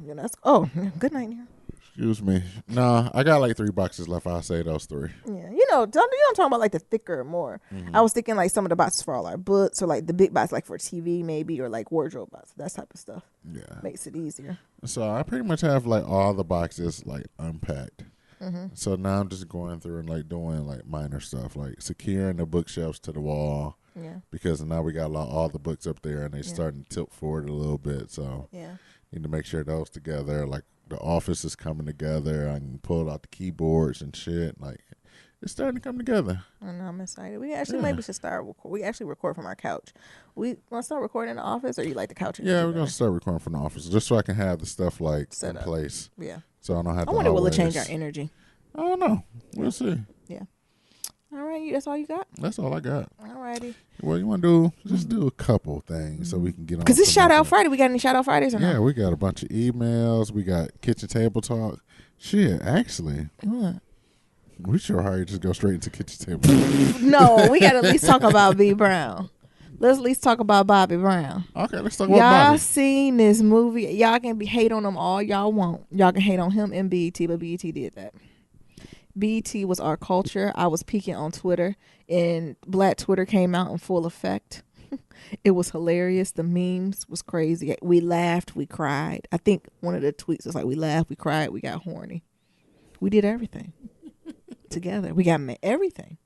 Yeah, good night, Nero. Excuse me. Nah, I got like 3 boxes left. I'll say those 3. Yeah, you don't talk about like the thicker or more. I was thinking like some of the boxes for all our books or like the big box like for TV maybe or like wardrobe box. That type of stuff. Yeah. Makes it easier. So I pretty much have like all the boxes like unpacked. So now I'm just going through and like doing like minor stuff like securing the bookshelves to the wall. Yeah. Because now we got all the books up there and they starting to tilt forward a little bit. So need to make sure those together. Like the office is coming together. I can pull out the keyboards and shit. Like It's starting to come together. I know, I'm excited. We actually maybe should start. We actually record from our couch. We want to start recording in the office, or you like the couch? Yeah, we're gonna start recording from the office just so I can have the stuff like Set in up. place. Yeah. So I don't have to. I wonder will it change our energy? I don't know. We'll see. Yeah. All right, that's all you got? That's all I got. All righty. What you want to do? Just do a couple things so we can get on. Because it's Shout Out Friday. We got any Shout Out Fridays or not? Yeah, we got a bunch of emails. We got kitchen table talk. Shit, actually. What? We sure how you just go straight into kitchen table. No, we got to at least talk about B. Brown. Let's at least talk about Bobby Brown. Okay, let's talk about Y'all Bobby. seen this movie. Y'all can hate on him all y'all want. Y'all can hate on him and BET, but BET did that. BET was our culture. I was peeking on Twitter, and Black Twitter came out in full effect. It was hilarious. The memes was crazy. We laughed. We cried. I think one of the tweets was like, we laughed, we cried, we got horny. We did everything together. We got everything.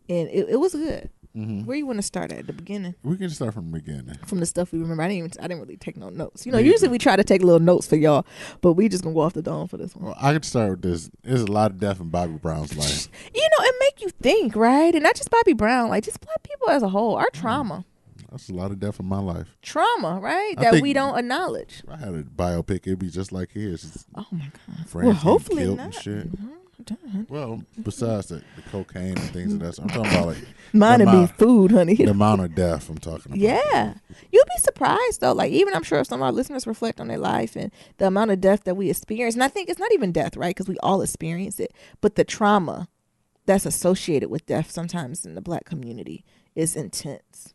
And it was good. Mm-hmm. Where you want to start at the beginning? We can start from the beginning. From the stuff we remember. I didn't really take no notes. You know, usually we try to take little notes for y'all, but we just gonna go off the dome for this one. Well, I could start with this. There's a lot of death in Bobby Brown's life. You know, it make you think, right? And not just Bobby Brown, like just Black people as a whole. Our trauma. That's a lot of death in my life. Trauma, right? That we don't acknowledge. If I had a biopic, it'd be just like his. Oh my God. Friends well, hopefully killed not. And shit. Mm-hmm. Well, besides the cocaine and things of that, I'm talking about like mine would be food, honey. The amount of death I'm talking about. Yeah, you'd be surprised though. Like even I'm sure if some of our listeners reflect on their life and the amount of death that we experience, and I think it's not even death, right? Because we all experience it, but the trauma that's associated with death sometimes in the Black community is intense.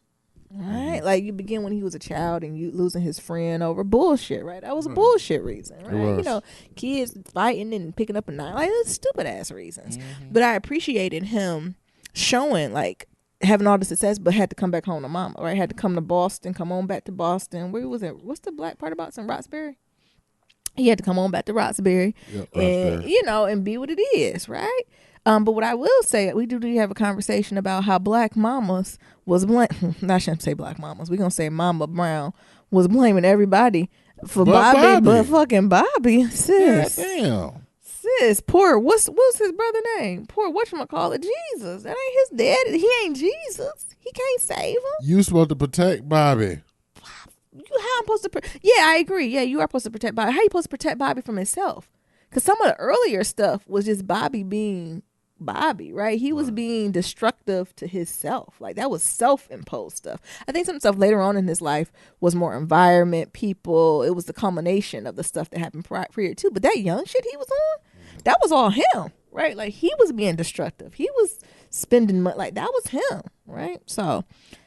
Right, like you begin when he was a child and you losing his friend over bullshit, right? That was a bullshit reason, right? You know, kids fighting and picking up a knife, like it's stupid ass reasons. Mm-hmm. But I appreciated him showing like having all the success, but had to come back home to mama, right? Had to come to Boston, come on back to Boston. Where was it? What's the Black part about? Some Roxbury. He had to come on back to Roxbury, and you know, and be what it is, right? But what I will say, we do have a conversation about how Black mamas was I shouldn't say Black mamas. We're going to say Mama Brown was blaming everybody for Bobby, but fucking Bobby, sis. Yeah, damn. Sis, poor, what's his brother name? Poor whatchamacallit, Jesus. That ain't his daddy. He ain't Jesus. He can't save him. You supposed to protect Bobby. How I'm supposed to yeah, I agree. Yeah, you are supposed to protect Bobby. How you supposed to protect Bobby from himself? Because some of the earlier stuff was just Bobby being Bobby, right? He was being destructive to himself. Like that was self-imposed stuff. I think some stuff later on in his life was more environment, people. It was the culmination of the stuff that happened prior to. But that young shit he was on, that was all him, right? Like he was being destructive. He was spending money. Like that was him, right? So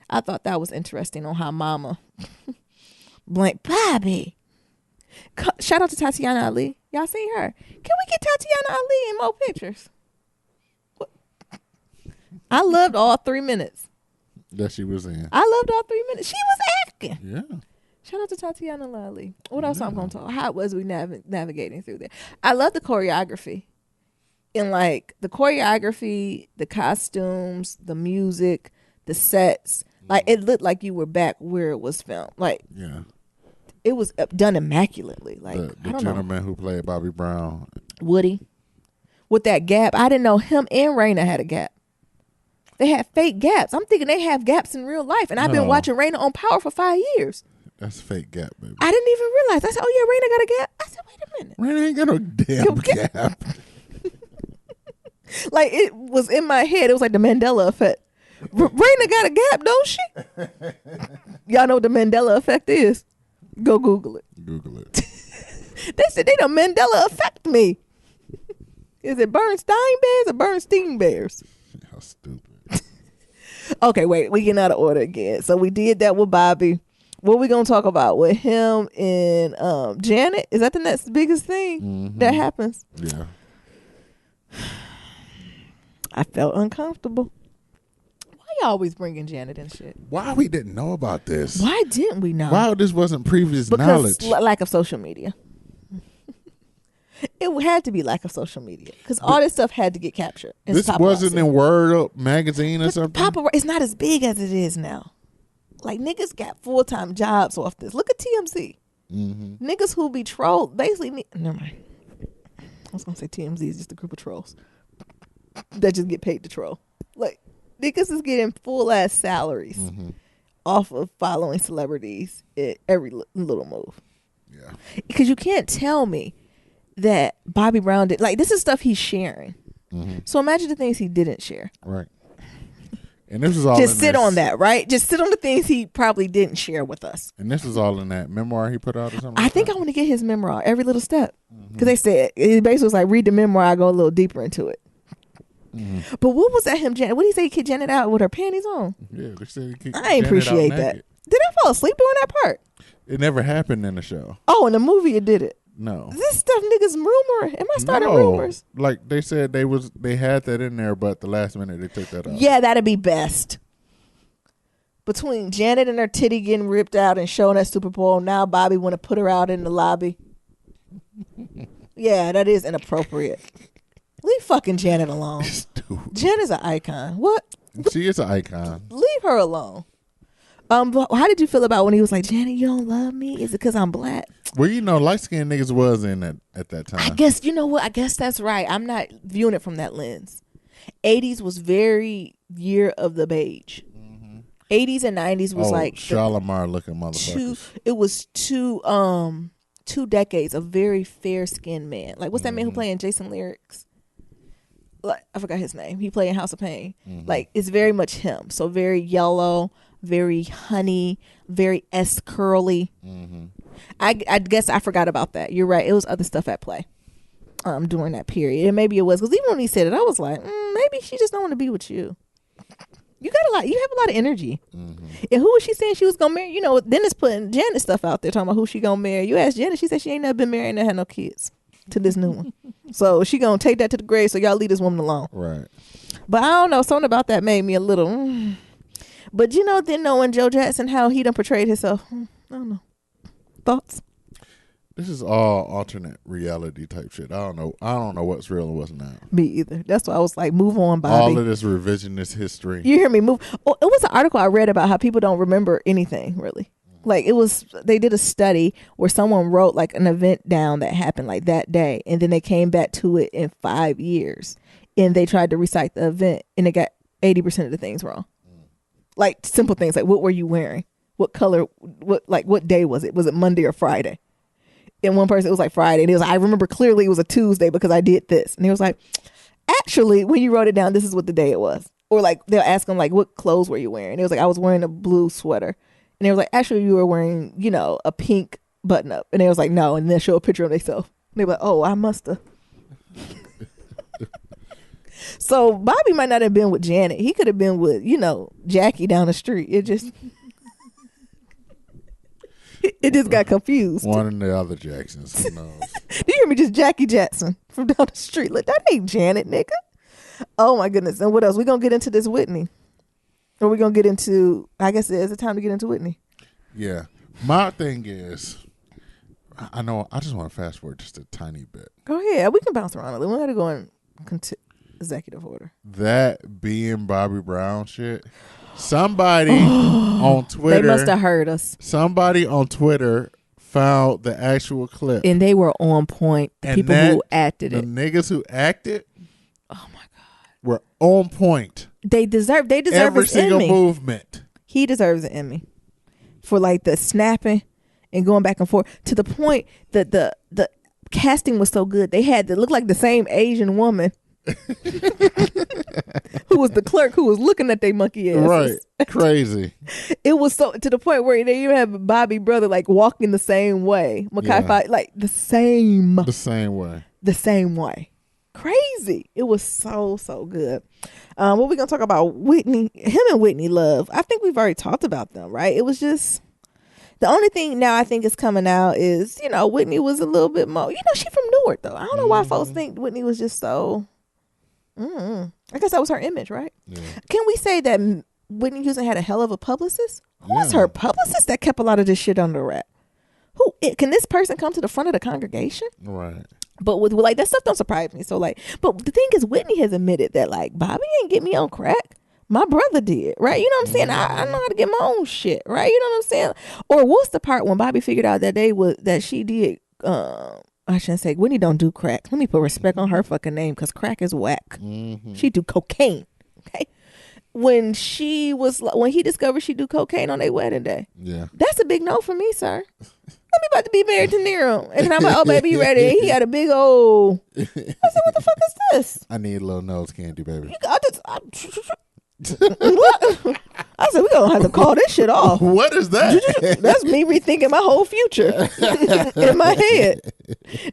I thought that was interesting on how Mama blank Bobby. Shout out to Tatiana Ali. Y'all seen her? Can we get Tatiana Ali in more pictures? I loved all 3 minutes that she was in. I loved all 3 minutes. She was acting. Yeah. Shout out to Tatiana Ali. What else I'm going to talk? How was we navigating through there? I love the choreography. And like the choreography, the costumes, the music, the sets. Like it looked like you were back where it was filmed. Like it was done immaculately. Like the gentleman who played Bobby Brown, Woody, with that gap. I didn't know him and Raina had a gap. They had fake gaps. I'm thinking they have gaps in real life. And I've been watching Raina on Power for 5 years. That's a fake gap, baby. I didn't even realize. I said, oh, yeah, Raina got a gap. I said, wait a minute. Raina ain't got no damn gap. Like, it was in my head. It was like the Mandela effect. Raina got a gap, don't she? Y'all know what the Mandela effect is? Go Google it. Google it. They said they done Mandela effect me. Is it Bernstein Bears or Bernstein Bears? How stupid. Okay, wait, we getting out of order again. So we did that with Bobby. What we gonna talk about with him and Janet? Is that the next biggest thing that happens? Yeah. I felt uncomfortable. Why y'all always bringing Janet and shit? Why we didn't know about this? Why didn't we know? Why this wasn't previous knowledge? Lack of social media. It had to be lack of social media because all this stuff had to get captured. This wasn't in Word magazine or something? It's not as big as it is now. Like, niggas got full-time jobs off this. Look at TMZ. Niggas who be trolled, basically, never mind. I was going to say TMZ is just a group of trolls. that just get paid to troll. Like niggas is getting full ass salaries off of following celebrities at every little move. Yeah. Because you can't tell me that Bobby Brown did, like, this is stuff he's sharing. So imagine the things he didn't share. Right. And this was all just sit on that, right? Just sit on the things he probably didn't share with us. And this was all in that memoir he put out or something. I think I want to get his memoir, every little step, because they said it basically was like, read the memoir, I go a little deeper into it. But what was that him? What did he say? He kicked Janet out with her panties on. Yeah, they said he kicked I ain't Janet appreciate out that. naked. Did I fall asleep during that part? It never happened in the show. Oh, in the movie it did it. No. This stuff niggas rumor. Am I starting No. rumors? Like they said they had that in there, but the last minute they took that out. Yeah, that'd be best. Between Janet and her titty getting ripped out and showing at Super Bowl, now Bobby want to put her out in the lobby. Yeah, that is inappropriate. Leave fucking Janet alone. Janet's an icon. What? She is an icon. Leave her alone. But how did you feel about when he was like, Janet, you don't love me? Is it because I'm black? Well, light skinned niggas was in it at that time. I guess, you know what? I guess that's right. I'm not viewing it from that lens. 80s was very year of the beige. 80s and 90s was like Shalimar looking motherfuckers. It was two decades of very fair skinned man. Like what's that man who played in Jason Lyrics? Like, I forgot his name. He played in House of Pain. Like it's very much him. So very yellow, very honey, very curly. I guess I forgot about that. You're right. It was other stuff at play during that period. And maybe it was because even when he said it, I was like, maybe she just don't want to be with you. You got a lot. You have a lot of energy. And who was she saying she was gonna marry? You know, then it's putting Janet stuff out there talking about who she gonna marry. You asked Janet, she said she ain't never been married and had no kids to this new one. So she gonna take that to the grave. So y'all leave this woman alone. Right. But I don't know. Something about that made me a little. But then knowing Joe Jackson, how he done portrayed himself. I don't know. Thoughts? This is all alternate reality type shit. I don't know what's real and what's not. Me either. That's why I was like, move on, Bobby. All of this revisionist history. You hear me? Move. Oh, it was an article I read about how people don't remember anything really. Like they did a study where someone wrote like an event down that happened like that day, and then they came back to it in 5 years, and they tried to recite the event, and they got 80% of the things wrong. Like simple things like what were you wearing? What color? What day was it? Was it Monday or Friday? And one person, it was like Friday. And he was like, I remember clearly it was a Tuesday because I did this. And he was like, actually, when you wrote it down, this is what the day it was. Or like, they'll ask him like, what clothes were you wearing? And he was like, I was wearing a blue sweater. And they was like, actually, you were wearing, a pink button up. And they was like, no. And then show a picture of themselves. And they were like, oh, I must have. So Bobby might not have been with Janet. He could have been with, Jackie down the street. It just... It just got confused. One and the other Jacksons. Who knows? Do you hear me? Just Jackie Jackson from down the street. Like, that ain't Janet, nigga. Oh, my goodness. And what else? We going to get into this Whitney? Or we going to get into, I guess is it time to get into Whitney? Yeah. My thing is, I know, I just want to fast forward just a tiny bit. Go ahead. We can bounce around a little. We got to go in executive order. That being Bobby Brown shit. Somebody on Twitter. They must have heard us. Somebody on Twitter found the actual clip. And they were on point. The people who acted it. The niggas who acted. Oh my God. Were on point. They deserve every single Emmy. Movement. He deserves an Emmy for like the snapping and going back and forth to the point that the casting was so good. They had to look like the same Asian woman. Who was the clerk who was looking at their monkey asses. Right. Crazy. It was so to the point where they even have Bobby brother like walking the same way. Makai like the same way. Crazy. It was so good. What we gonna talk about? Whitney, him and Whitney Love. I think we've already talked about them, right? It was just the only thing now I think is coming out is, Whitney was a little bit more, she from Newark though. I don't know why folks think Whitney was just so I guess that was her image, right? Yeah. Can we say that Whitney Houston had a hell of a publicist? Who was her publicist that kept a lot of this shit under wrap? Can this person come to the front of the congregation? Right. But with like that stuff don't surprise me. So like, but the thing is, Whitney has admitted that like Bobby ain't get me on crack. My brother did, right? You know what I'm saying? I know how to get my own shit, right? You know what I'm saying? Or what's the part when Bobby figured out that she did I shouldn't say Whitney don't do crack. Let me put respect on her fucking name because crack is whack. Mm-hmm. She do cocaine. Okay. When he discovered she do cocaine on their wedding day. Yeah. That's a big no for me, sir. I'm about to be married to Nero. And I'm like, oh, baby, you ready? And he had a big old. I said, what the fuck is this? I need a little nose candy, baby. What? I said, we gonna have to call this shit off. What is that? That's me rethinking my whole future in my head.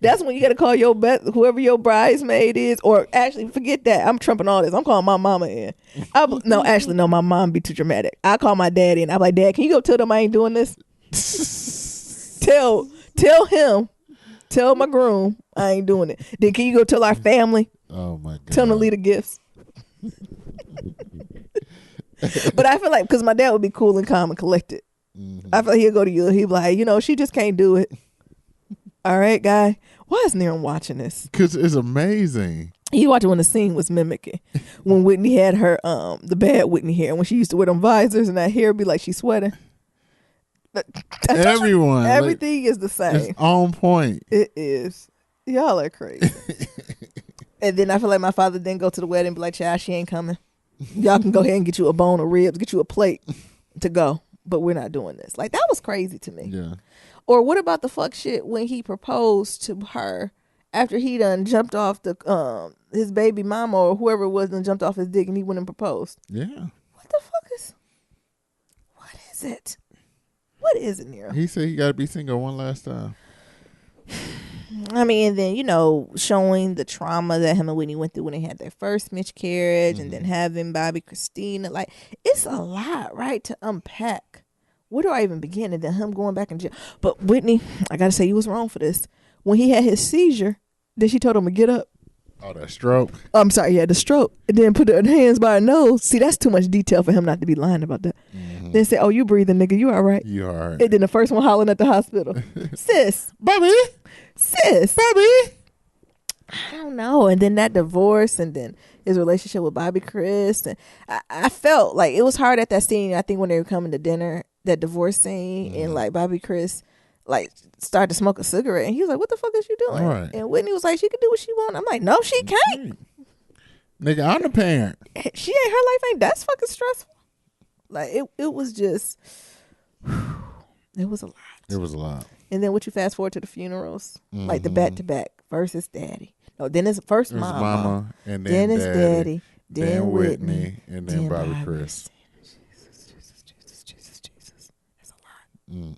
That's when you gotta call whoever your bridesmaid is, or actually forget that. I'm trumping all this. I'm calling my mama in. No, my mom be too dramatic. I call my daddy and I'm like, Dad, can you go tell them I ain't doing this? Tell him, tell my groom I ain't doing it. Then can you go tell our family? Oh my God. Tell them to leave the gifts. But I feel like because my dad would be cool and calm and collected. Mm-hmm. I feel like he'll go to you. He'll be like, she just can't do it. All right, guy. Why is Niram watching this? Because it's amazing. He watched when the scene was mimicking when Whitney had her the bad Whitney hair, when she used to wear them visors and that hair be like she's sweating. Everything is the same. It's on point. It is. Y'all are crazy. And then I feel like my father didn't go to the wedding and be like, child, she ain't coming. Y'all can go ahead and get you a bone of ribs, get you a plate to go. But we're not doing this. Like, that was crazy to me. Yeah. Or what about the fuck shit when he proposed to her after he done jumped off his baby mama or whoever it was done jumped off his dick and he went and proposed? Yeah. What is it? What is it, Nero? He said he got to be single one last time. I mean, and then, showing the trauma that him and Whitney went through when they had their first miscarriage, and then having Bobby Christina. Like, it's a lot, right, to unpack. Where do I even begin? And then him going back in jail. But Whitney, I got to say, he was wrong for this. When he had his seizure, then she told him to get up. Oh, that stroke. I'm sorry, yeah, the stroke. And then put her hands by her nose. See, that's too much detail for him not to be lying about that. Mm-hmm. Then say, oh, you breathing, nigga. You all right. You all right. And then the first one hollering at the hospital. Sis. Bobby. I don't know. And then that divorce, and then his relationship with Bobby Chris. And I felt like it was hard at that scene. I think when they were coming to dinner, that divorce scene, and like Bobby Chris started to smoke a cigarette, and he was like, what the fuck is you doing? Right. And Whitney was like, she can do what she want. I'm like, no, she can't. Nigga, I'm the parent. Her life ain't that's fucking stressful. Like, it was just, it was a lot. It was a lot. And then what you fast forward to the funerals, like the back to back. First is daddy. No, then it's first mama, and then it's daddy, then Whitney, and then Bobby Chris. Jesus. That's a lot.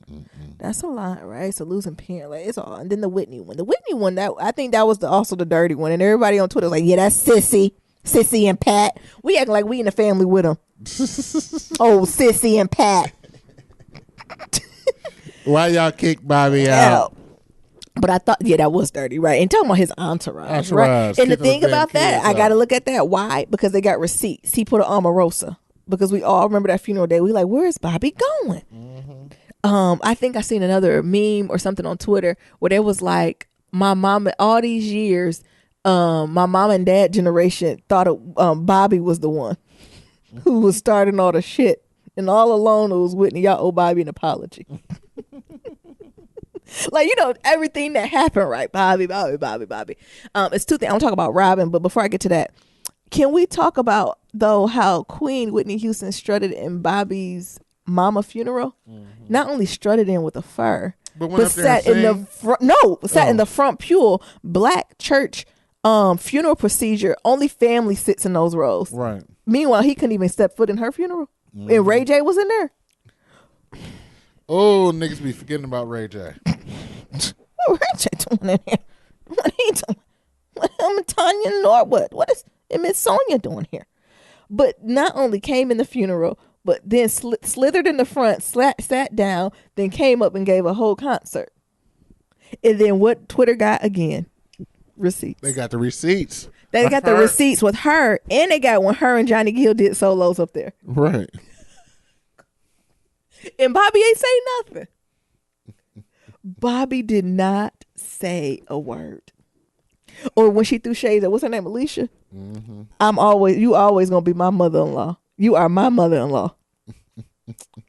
That's a lot, right? So losing parent, like, it's all. And then the Whitney one. The Whitney one, that I think that was also the dirty one. And everybody on Twitter was like, yeah, that's Sissy and Pat. We acting like we in the family with them. Oh, Sissy and Pat. Why y'all kick Bobby out? But I thought, yeah, that was dirty, right? And talking about his entourage, right? And the thing about that, I got to look at that. Why? Because they got receipts. He put an Omarosa because we all remember that funeral day. We like, where is Bobby going? Mm-hmm. I think I seen another meme or something on Twitter where there was like, my mom, all these years, my mom and dad generation thought Bobby was the one who was starting all the shit. And all alone it was Whitney. Y'all owe Bobby an apology. Like, everything that happened, right? Bobby. It's two things. I'm talking about Robin, but before I get to that, can we talk about, though, how Queen Whitney Houston strutted in Bobby's mama funeral? Mm-hmm. Not only strutted in with a fur, but sat in the front. No, sat in the front pew. Black church funeral procedure. Only family sits in those rows. Right. Meanwhile, he couldn't even step foot in her funeral, and Ray J was in there. Oh, niggas be forgetting about Ray J. What Ray J doing in here? What he doing? What Tanya Norwood? What is Miss Sonia doing here? But not only came in the funeral, but then slithered in the front, sat down, then came up and gave a whole concert. And then what Twitter got again? Receipts. They got the receipts. They got the receipts with her, and they got when her and Johnny Gill did solos up there. Right. And Bobby ain't say nothing. Bobby did not say a word. Or when she threw shades at, what's her name, Alicia? Mm-hmm. You always gonna be my mother-in-law. You are my mother-in-law.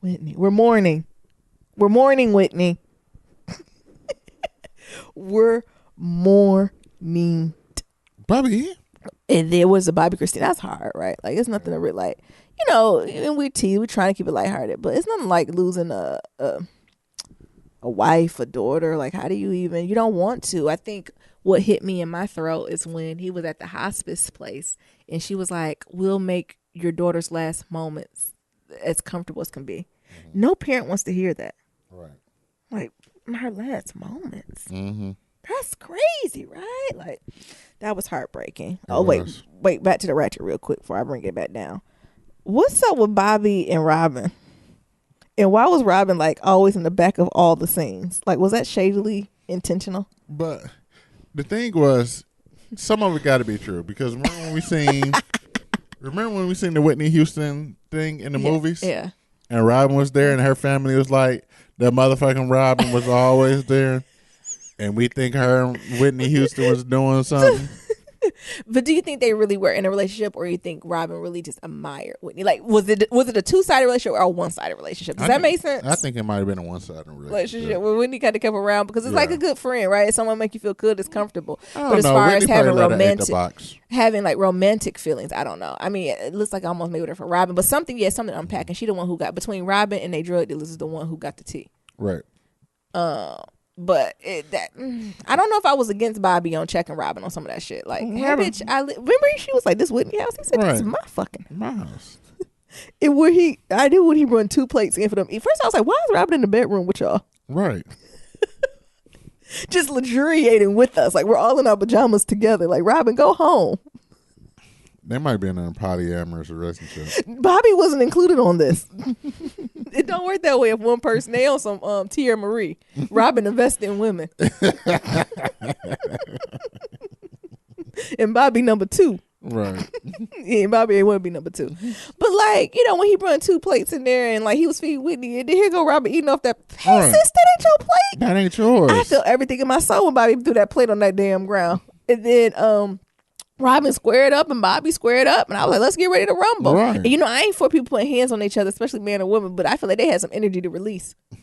Whitney, we're mourning, Whitney. We're morning. Bobby. And there was a Bobby Christine. That's hard, right? Like, it's nothing to really, like, you know, and we're trying to keep it lighthearted, but it's nothing like losing a wife, a daughter. Like, how do you even, you don't want to. I think what hit me in my throat is when he was at the hospice place and she was like, we'll make your daughter's last moments as comfortable as can be. Mm-hmm. No parent wants to hear that. Right. Like, her last moments. Mm-hmm. That's crazy, right? Like, that was heartbreaking. Wait, back to the ratchet real quick before I bring it back down. What's up with Bobby and Robin? And why was Robin, like, always in the back of all the scenes? Like, was that shadily intentional? But the thing was, some of it got to be true, because remember when we seen the Whitney Houston thing in the movies? Yeah. And Robin was there, and her family was like, that motherfucking Robin was always there. And we think her and Whitney Houston was doing something. But do you think they really were in a relationship, or you think Robin really just admired Whitney? Like, was it a two-sided relationship or a one-sided relationship? Does that make sense? I think it might have been a one-sided relationship. Where Whitney kind of come around, because it's like a good friend, right? Someone make you feel good, it's comfortable. But as far as having having romantic feelings, I don't know. I mean, it looks like I almost made it for Robin, but something to unpack. And she the one who got, between Robin and they drug dealers, is the one who got the tea. Right. But I don't know if I was against Bobby on checking Robin on some of that shit. Like, hey, bitch, remember she was like, this Whitney house? He said, this is my house. And I knew when he run 2 plates in for them. First I was like, why is Robin in the bedroom with y'all? Right. Just luxuriating with us. Like, we're all in our pajamas together. Like, Robin, go home. They might be in a polyamorous relationship. Bobby wasn't included on this. It don't work that way if one person, they on some Tia Marie. Robin invested in women. And Bobby number 2. Right. Yeah, Bobby ain't want to be number 2. But, like, you know, when he brought 2 plates in there and, like, he was feeding Whitney, and then here go Robin eating off that. Hey, sis, that ain't your plate. That ain't yours. I felt everything in my soul when Bobby threw that plate on that damn ground. And then Robin squared up and Bobby squared up, and I was like, let's get ready to rumble. Right. And, you know, I ain't for people putting hands on each other, especially man and woman, but I feel like they had some energy to release. What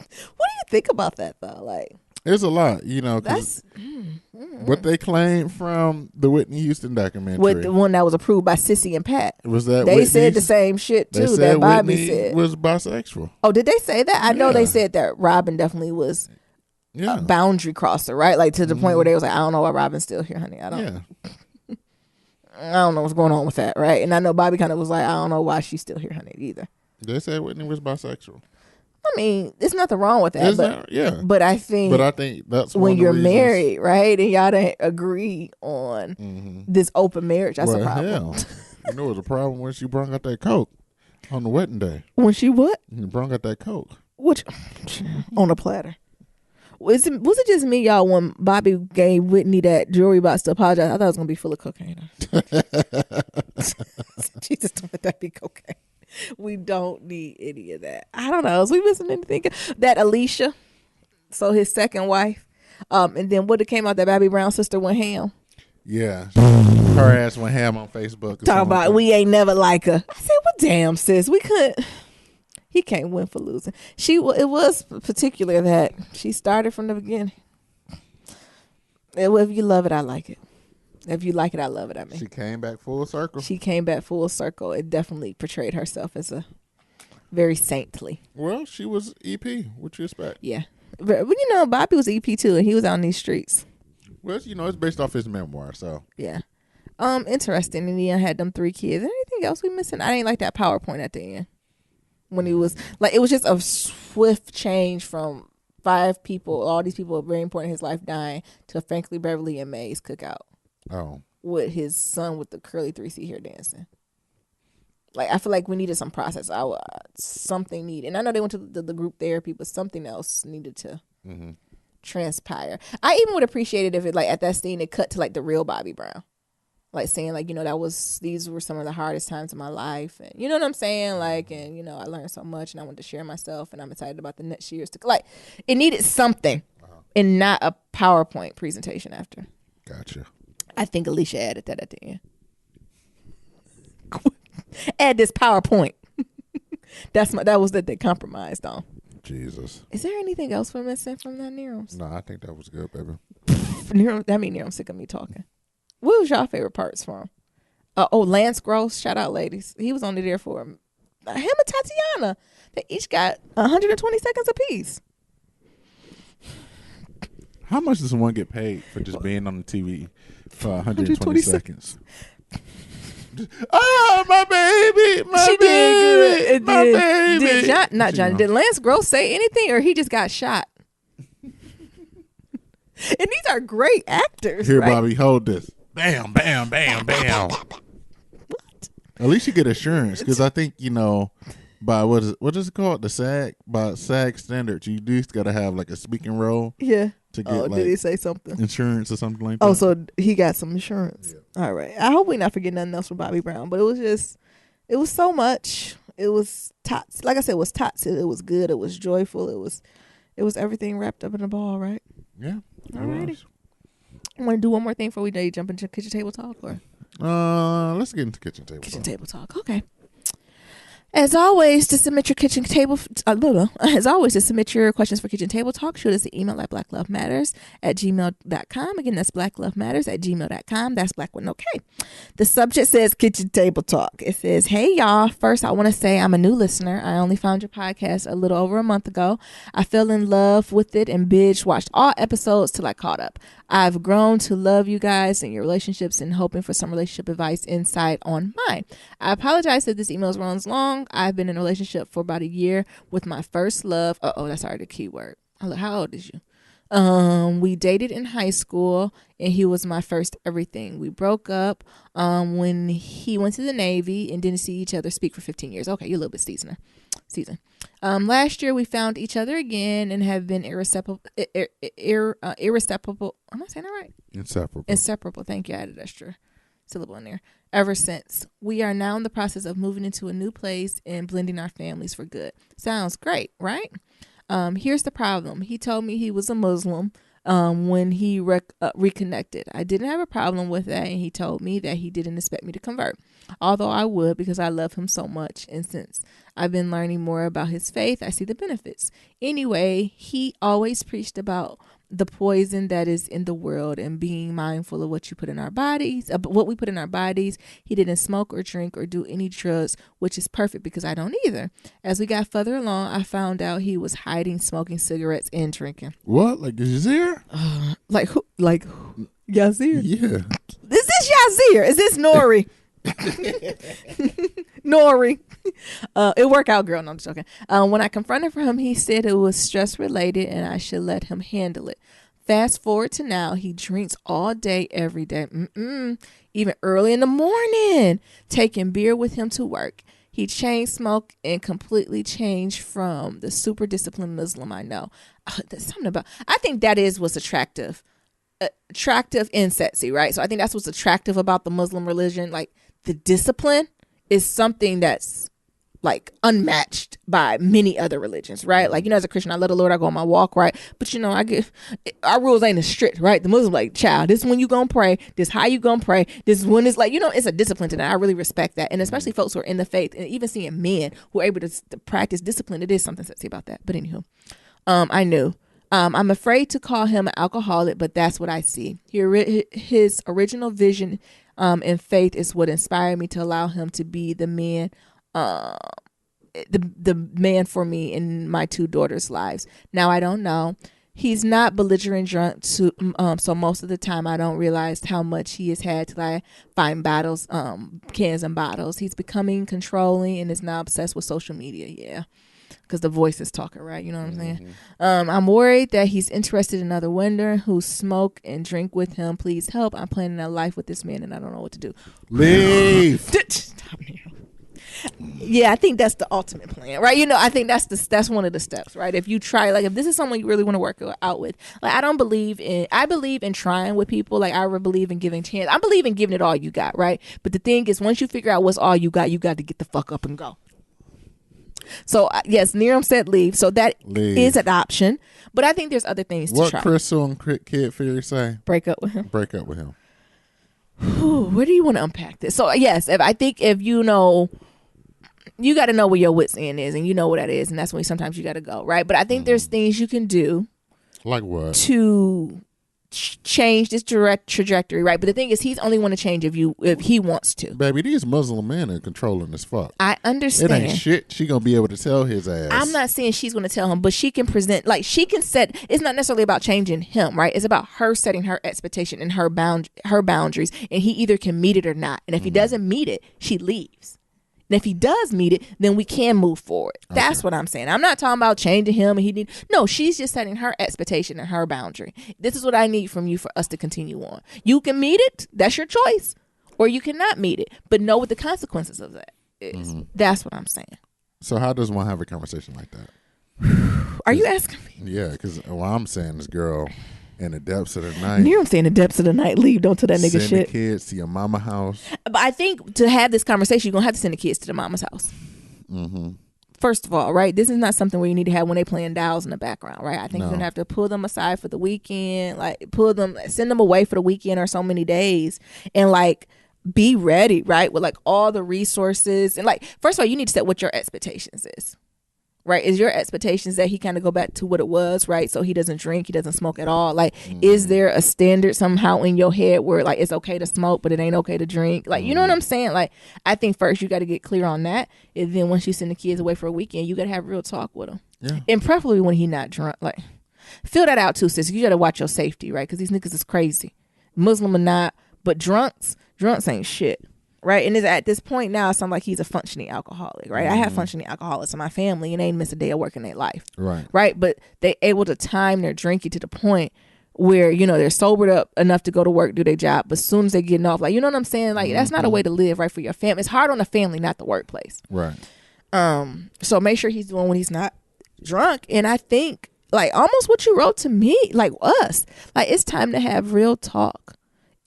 do you think about that, though? Like, it's a lot, you know. That's what they claimed from the Whitney Houston documentary. With the one that was approved by Sissy and Pat. Was that they said the same shit too that Bobby Whitney said was bisexual. Oh, did they say that? I know they said that Robin definitely was a boundary crosser, right? Like, to the point where they was like, I don't know why Robin's still here, honey. I don't know what's going on with that, right? And I know Bobby kind of was like, I don't know why she's still here, honey, either. They said Whitney was bisexual. I mean, there's nothing wrong with that. But I think that's when you're married, right, and y'all don't agree on this open marriage, that's a problem. Hell, you know, it was a problem when she brought out that Coke on the wedding day. When she what? You brought out that Coke. Which on a platter. Was it just me, y'all, when Bobby gave Whitney that jewelry box to apologize? I thought it was going to be full of cocaine. Jesus, don't let that be cocaine. We don't need any of that. I don't know. Is we missing anything? That Alicia, so his second wife, and then what it came out that Bobby Brown's sister went ham. Yeah, her ass went ham on Facebook. Talk about we ain't never like her. I said, well, damn, sis, we couldn't. He can't win for losing. It was particular that she started from the beginning. If you love it, I like it. If you like it, I love it. I mean, she came back full circle. It definitely portrayed herself as a very saintly. Well, she was EP. What you expect? Yeah, but you know, Bobby was EP too, and he was out in these streets. Well, you know, it's based off his memoir, so yeah. Interesting. And he had them 3 kids. Anything else we missing? I didn't like that PowerPoint at the end. When he was like, it was just a swift change from 5 people, all these people very important in his life dying, to Frankly Beverly and May's cookout. Oh, with his son with the curly 3C hair dancing. Like, I feel like we needed some process. Something needed, and I know they went to the group therapy, but something else needed to transpire. I even would appreciate it if it, like, at that scene it cut to like the real Bobby Brown. Like, saying, like, you know, these were some of the hardest times of my life. And you know what I'm saying? Like, and, you know, I learned so much and I wanted to share myself and I'm excited about the next years. Like, it needed something and not a PowerPoint presentation after. Gotcha. I think Alicia added that at the end. Add this PowerPoint. That was that they compromised on. Jesus. Is there anything else we're missing from that Nero's? No, I think that was good, baby. Nero's sick of me talking. What was y'all favorite parts from? Lance Gross. Shout out, ladies. He was only there for him and Tatiana. They each got 120 seconds apiece. How much does someone get paid for just being on the TV for 120 seconds? Oh, my baby, my baby, my baby. Did Lance Gross say anything, or he just got shot? And these are great actors. Here, right? Bobby, hold this. Bam, bam, bam, bam. What? At least you get assurance, because I think, by what is it called? By SAG standards, you just got to have like a speaking role. Yeah. To get did he say something? Insurance or something like that. Oh, so he got some insurance. Yeah. All right. I hope we not forget nothing else from Bobby Brown, but it was so much. It was tots. Like I said, it was tots. It was good. It was joyful. It was everything wrapped up in a ball, right? Yeah. Alrighty. I want to do one more thing before we jump into kitchen table talk, or let's get into kitchen table talk. Okay. As always, to submit your as always, to submit your questions for Kitchen Table Talk, shoot us an email at blacklovematters@gmail.com. Again, that's blacklovematters@gmail.com. That's black with no K. The subject says Kitchen Table Talk. It says, hey, y'all. First, I want to say I'm a new listener. I only found your podcast a little over a month ago. I fell in love with it and binge watched all episodes till I caught up. I've grown to love you guys and your relationships and hoping for some relationship advice insight on mine. I apologize if this email runs long. I've been in a relationship for about a year with my first love. That's already the key word. How old is you? We dated in high school and he was my first everything. We broke up when he went to the Navy and didn't see each other speak for 15 years. Okay, you're a little bit seasoned. Last year we found each other again and have been irresistible. Am I saying that right? Inseparable. Thank you. I added extra syllable in there. Ever since. We are now in the process of moving into a new place and blending our families for good. Sounds great, right? Here's the problem. He told me he was a Muslim when he reconnected. I didn't have a problem with that, and he told me that he didn't expect me to convert, although I would because I love him so much. And since I've been learning more about his faith, I see the benefits. Anyway, he always preached about the poison that is in the world and being mindful of what you put in our bodies, what we put in our bodies. He didn't smoke or drink or do any drugs, which is perfect because I don't either. As we got further along, I found out he was hiding smoking cigarettes and drinking. What? Like Yazir? Like who? Like Yazir? Yeah. Is this Yazir? Is this Nori? Nori. It worked out, girl. No, I'm just joking. When I confronted him, he said it was stress related and I should let him handle it. Fast forward to now, he drinks all day, every day. Even early in the morning, taking beer with him to work. He chain smoked and completely changed from the super disciplined Muslim I know. There's something about, I think that is what's attractive and sexy, right? So I think that's what's attractive about the Muslim religion. Like the discipline is something that's like unmatched by many other religions, right? Like, as a Christian, I love the Lord, I go on my walk, right? But our rules ain't as strict, right? The Muslim like, child, this is when you gonna pray, this how you gonna pray, this is when it's like, it's a discipline to that. I really respect that. And especially folks who are in the faith, and even seeing men who are able to practice discipline, it is something sexy about that. But anywho, I knew. I'm afraid to call him an alcoholic, but that's what I see. His original vision and faith is what inspired me to allow him to be the man, the man for me in my two daughters' lives. Now I don't know. He's not belligerent drunk, so most of the time I don't realize how much he has had till I find bottles, cans and bottles. He's becoming controlling and is now obsessed with social media. Yeah. Because the voice is talking, right? You know what I'm saying? I'm worried that he's interested in other women who smoke and drink with him. Please help. I'm planning a life with this man and I don't know what to do. Leave. Stop now. Yeah, I think that's the ultimate plan, right? I think that's one of the steps, right? If you try, like, if this is someone you really want to work out with, like, I believe in trying with people. Like, I believe in giving chance. I believe in giving it all you got, right? But the thing is, once you figure out what's all you got to get the fuck up and go. So, yes, Niram said leave. So that is an option. But I think there's other things to try. What Crystal and Kid Fury say? Break up with him. Whew, where do you want to unpack this? So, yes, if you got to know where your wits end is, and you know what that is, and that's when sometimes you got to go, right? But I think there's things you can do. Like what? To change this direct trajectory, right? But the thing is, he's only want to change if he wants to. Baby, these Muslim men are controlling as fuck. I understand. It ain't shit she gonna be able to tell his ass. I'm not saying she's going to tell him, but she can present, like, she can set. It's not necessarily about changing him, right? It's about her setting her expectation and her boundaries, and he either can meet it or not. And if he doesn't meet it, she leaves. And if he does meet it, then we can move forward. That's what I'm saying. I'm not talking about changing him and no, she's just setting her expectation and her boundary. This is what I need from you for us to continue on. You can meet it. That's your choice. Or you cannot meet it. But know what the consequences of that is. That's what I'm saying. So how does one have a conversation like that? Are you asking me? Yeah, because what I'm saying is, girl, in the depths of the night. You don't say in the depths of the night, leave. Don't tell that nigga send shit. the kids to your mama house. But I think to have this conversation, you're going to have to send the kids to the mama's house. First of all, right? This is not something where you need to have when they playing dolls in the background, right? I think you're going to have to pull them aside for the weekend, like send them away for the weekend or so many days, and like be ready, right? With like all the resources. And like, first of all, you need to set what your expectations is. Right? Is your expectations that he kind of go back to what it was, right? So he doesn't drink, he doesn't smoke at all. Like, is there a standard somehow in your head where like it's okay to smoke, but it ain't okay to drink? Like, you know what I'm saying? Like, I think first you got to get clear on that. And then once you send the kids away for a weekend, you got to have real talk with them. Yeah. And preferably when he not drunk. Like, fill that out too, sis. You got to watch your safety, right? Because these niggas is crazy. Muslim or not, but drunks ain't shit. Right. And it's at this point now, it's like he's a functioning alcoholic. Right. I have functioning alcoholics in my family and they ain't miss a day of work in their life. Right. Right. But they able to time their drinking to the point where, you know, they're sobered up enough to go to work, do their job. But as soon as they're getting off, like, you know what I'm saying? Like, that's not a way to live, right, for your family. It's hard on the family, not the workplace. Right. So make sure he's doing when he's not drunk. And I think, like, almost what you wrote to me, like us, like, it's time to have real talk.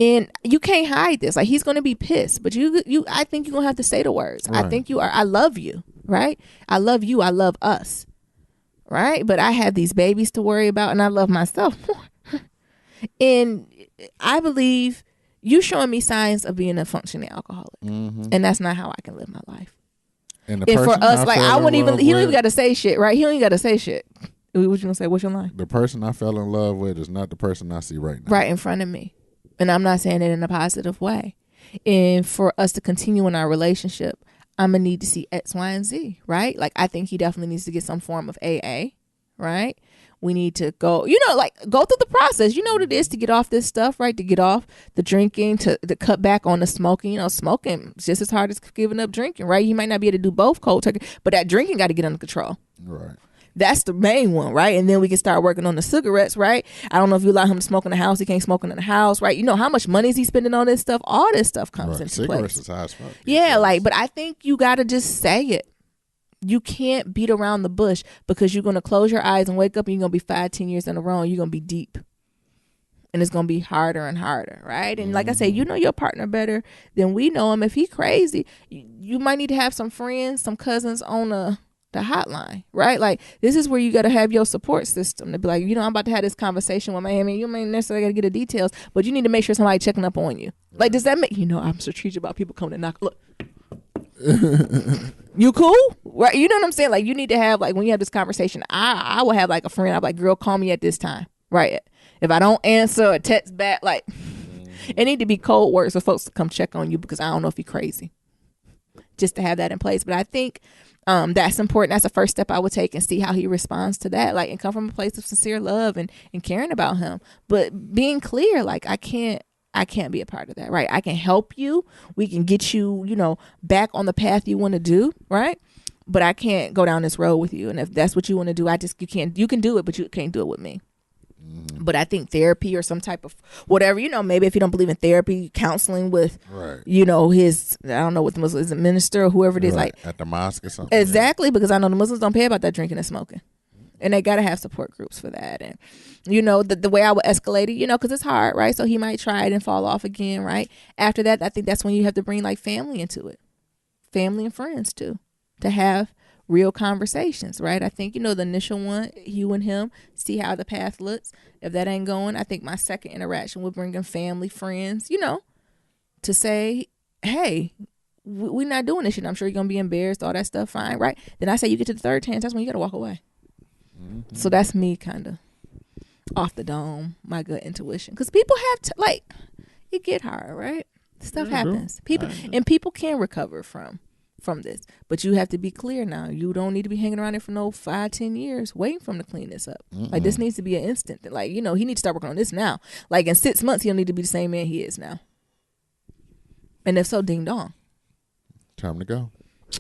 And you can't hide this. Like, he's going to be pissed, but I think you're going to have to say the words. Right. I think you are. I love you. Right. I love you. I love us. Right. But I have these babies to worry about and I love myself more. And I believe you showing me signs of being a functioning alcoholic. And that's not how I can live my life. And for us, like, I wouldn't even, he don't even got to say shit. Right. He don't even got to say shit. What you going to say? What's your line? The person I fell in love with is not the person I see right now. Right in front of me. And I'm not saying it in a positive way. And for us to continue in our relationship, I'm going to need to see X, Y, and Z, right? Like, I think he definitely needs to get some form of AA, right? We need to go, you know, like, go through the process. You know what it is to get off this stuff, right? To get off the drinking, to cut back on the smoking. You know, smoking is just as hard as giving up drinking, right? You might not be able to do both cold turkey, but that drinking got to get under control. Right. That's the main one, right? And then we can start working on the cigarettes, right? I don't know if you allow him to smoke in the house. He can't smoke in the house, right? You know how much money is he spending on this stuff? All this stuff comes into play. Cigarettes is high as fuck. Yeah, like, but I think you got to just say it. You can't beat around the bush because you're going to close your eyes and wake up and you're going to be 5-10 years in a row and you're going to be deep. And it's going to be harder and harder, right? And like I say, you know your partner better than we know him. If he crazy, you might need to have some friends, some cousins on the hotline, right? Like, this is where you got to have your support system to be like, you know, I'm about to have this conversation with my man. You may necessarily got to get the details, but you need to make sure somebody checking up on you. Like, does that make, you know, I'm strategic about people coming to knock. Look, you cool? Right? You know what I'm saying? Like, you need to have, like, when you have this conversation, I will have like a friend. I'm like, girl, call me at this time. Right? If I don't answer or text back, like, it need to be code words for folks to come check on you because I don't know if you're crazy. Just to have that in place. But I think that's important. That's the first step I would take and see how he responds to that. Like, and come from a place of sincere love and caring about him. But being clear, like, I can't be a part of that, right? I can help you. We can get you, you know, back on the path you want to do, right? But I can't go down this road with you. And if that's what you want to do, you can do it, but you can't do it with me. But I think therapy or some type of whatever, you know, maybe if you don't believe in therapy, counseling with, you know, his, I don't know what the Muslim is, a minister or whoever it is, like at the mosque or something. Exactly, because I know the Muslims don't pay about that drinking and smoking. And they got to have support groups for that. And, you know, the way I would escalate it, you know, because it's hard, right? So he might try it and fall off again, right? After that, I think that's when you have to bring like family into it. Family and friends too, to have real conversations, right? I think, you know, the initial one, you and him, see how the path looks. If that ain't going, I think my second interaction would bring in family, friends, you know, to say, hey, we're not doing this shit. I'm sure you're gonna be embarrassed, all that stuff. Fine, right? Then I say you get to the third chance, that's when you gotta walk away. Mm-hmm. So that's me kind of off the dome, my gut intuition, because people have it get hard, right? Stuff happens. People can recover from this, but you have to be clear now. You don't need to be hanging around there for no 5-10 years waiting for him to clean this up. Like, this needs to be an instant. Like, he needs to start working on this now. Like, in 6 months, he'll need to be the same man he is now. And if so, ding dong. Time to go.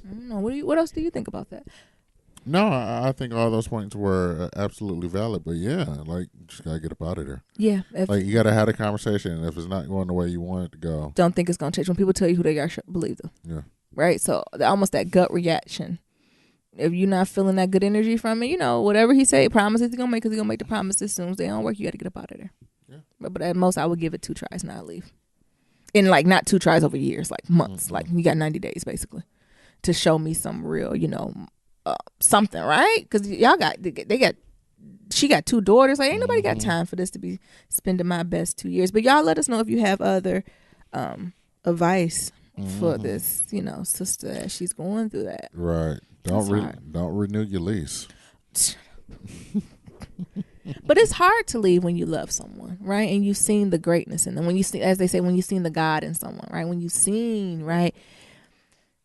I don't know. What else do you think about that? No, I think all those points were absolutely valid. But yeah, like, you just gotta get up out of there. Yeah. Like, you gotta have a conversation. And if it's not going the way you want it to go, don't think it's gonna change. When people tell you who they are, believe them. Yeah. Right? So almost that gut reaction. If you're not feeling that good energy from it, whatever he say, promises he's gonna make, because he's gonna make the promises. As soon as they don't work, you gotta get up out of there. Yeah. But at most, I would give it 2 tries, not leave. And like, not 2 tries over years, like months. Like, you got 90 days basically to show me some real, something, right? Because she got 2 daughters. Like, ain't nobody got time for this to be spending my best 2 years. But y'all let us know if you have other advice for this, sister, as she's going through that. Right. Don't renew your lease. But it's hard to leave when you love someone, right? And you've seen the greatness in them. When you see, as they say, when you've seen the God in someone, right? When you've seen, right,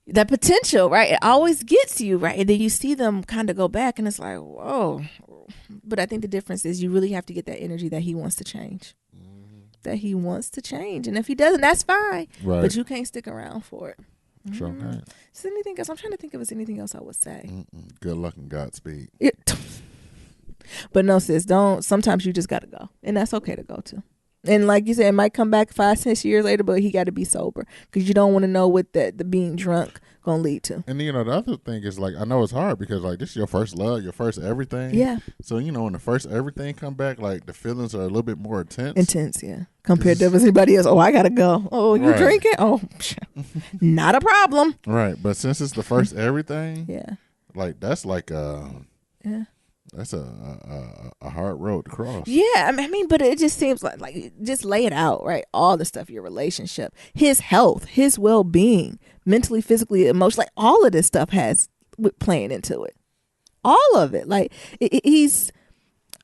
that potential, right? It always gets you, right? And then you see them kind of go back, and it's like, whoa. But I think the difference is you really have to get that energy that he wants to change. That he wants to change. And if he doesn't, that's fine. Right. But you can't stick around for it. Sure not. Is there anything else? I'm trying to think if there's anything else I would say. Good luck and Godspeed. But no, sis, sometimes you just got to go. And that's okay to go to. And like you said, it might come back 5-6 years later, but he got to be sober, because you don't want to know what the being drunk going to lead to. And the other thing is, like, I know it's hard because, like, this is your first love, your first everything. Yeah. So, when the first everything come back, like, the feelings are a little bit more intense. Intense, yeah. Compared to everybody else. Oh, I got to go. Oh, you drinking? Oh, not a problem. Right. But since it's the first everything. Yeah. Like, that's like yeah. That's a hard road to cross. Yeah, I mean, but it just seems like just lay it out, right? All the stuff, your relationship, his health, his well-being, mentally, physically, emotionally, like, all of this stuff has playing into it. All of it. Like, he's,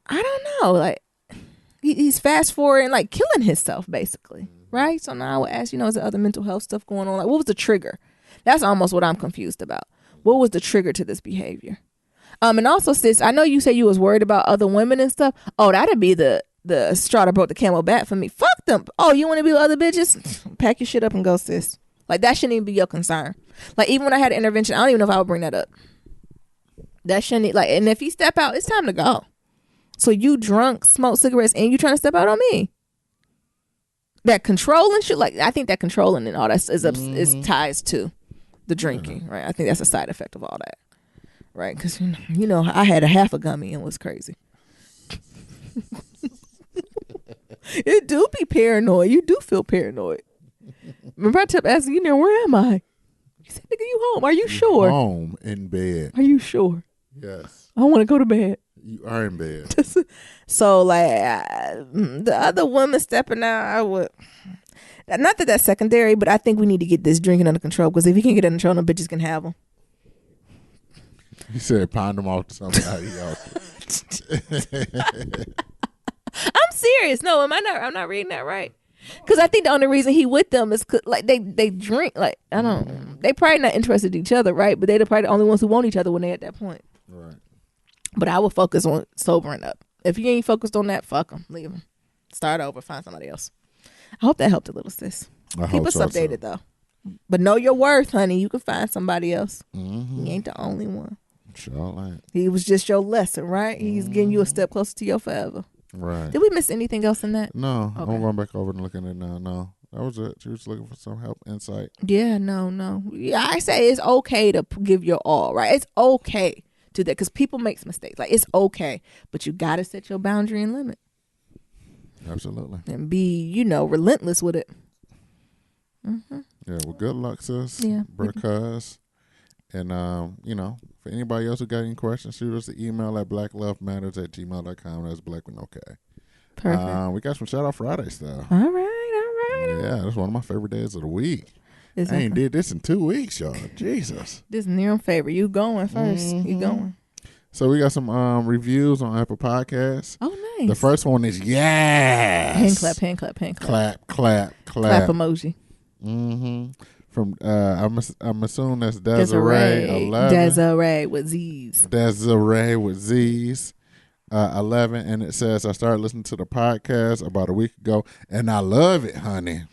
I don't know, like, he's fast forwarding, like, killing himself, basically, right? So now I would ask, is there other mental health stuff going on? Like, what was the trigger? That's almost what I'm confused about. What was the trigger to this behavior? And also, sis, I know you say you was worried about other women and stuff. Oh, that'd be the straw that broke the camel back for me. Fuck them. Oh, you want to be with other bitches? Pack your shit up and go, sis. Like, that shouldn't even be your concern. Like, even when I had an intervention, I don't even know if I would bring that up. That shouldn't, like, and if you step out, it's time to go. So you drunk, smoke cigarettes, and you trying to step out on me. That controlling shit, like, I think that controlling and all that is ties to the drinking, right? I think that's a side effect of all that. Right, because I had a half a gummy and was crazy. It do be paranoid. You do feel paranoid. Remember, I kept asking, where am I? You said, nigga, you home. Are you sure? Home in bed. Are you sure? Yes. I want to go to bed. You are in bed. So, like, the other woman stepping out, I would. Not that that's secondary, but I think we need to get this drinking under control, because if you can't get it under control, no bitches can have them. You said pound them off to somebody else. I'm serious. No, I'm not reading that right. Because I think the only reason he with them is like they drink. Like, I don't. They probably not interested in each other, right? But they're probably the only ones who want each other when they at that point. Right. But I would focus on sobering up. If you ain't focused on that, fuck them. Leave them. Start over. Find somebody else. I hope that helped a little, sis. Keep us updated though. But know your worth, honey. You can find somebody else. Mm-hmm. He ain't the only one. Sure ain't. He was just your lesson, right? He's getting you a step closer to your forever. Right. Did we miss anything else in that? No. Okay. I'm going back over and looking at it now. No. That was it. She was looking for some help, insight. Yeah, no. Yeah, I say it's okay to give your all, right? It's okay to that, because people make mistakes. Like, it's okay. But you got to set your boundary and limit. Absolutely. And be, relentless with it. Mm-hmm. Yeah, well, good luck, sis. Yeah. Because, and, for anybody else who got any questions, shoot us an email at blacklovematters@gmail.com. That's black with no K. Perfect. We got some Shout Out Friday stuff. All right. Yeah, that's one of my favorite days of the week. It's I ain't okay. did this in 2 weeks, y'all. Jesus. This is near favor. You going 1st. You going. So we got some reviews on Apple Podcasts. Oh, nice. The first one is yes. Hand clap, hand clap, hand clap. Clap Clap emoji. From I'm assuming that's Desiree 11. Desiree with Z's. Desiree with Z's. 11, and it says, I started listening to the podcast about a week ago, and I love it, honey.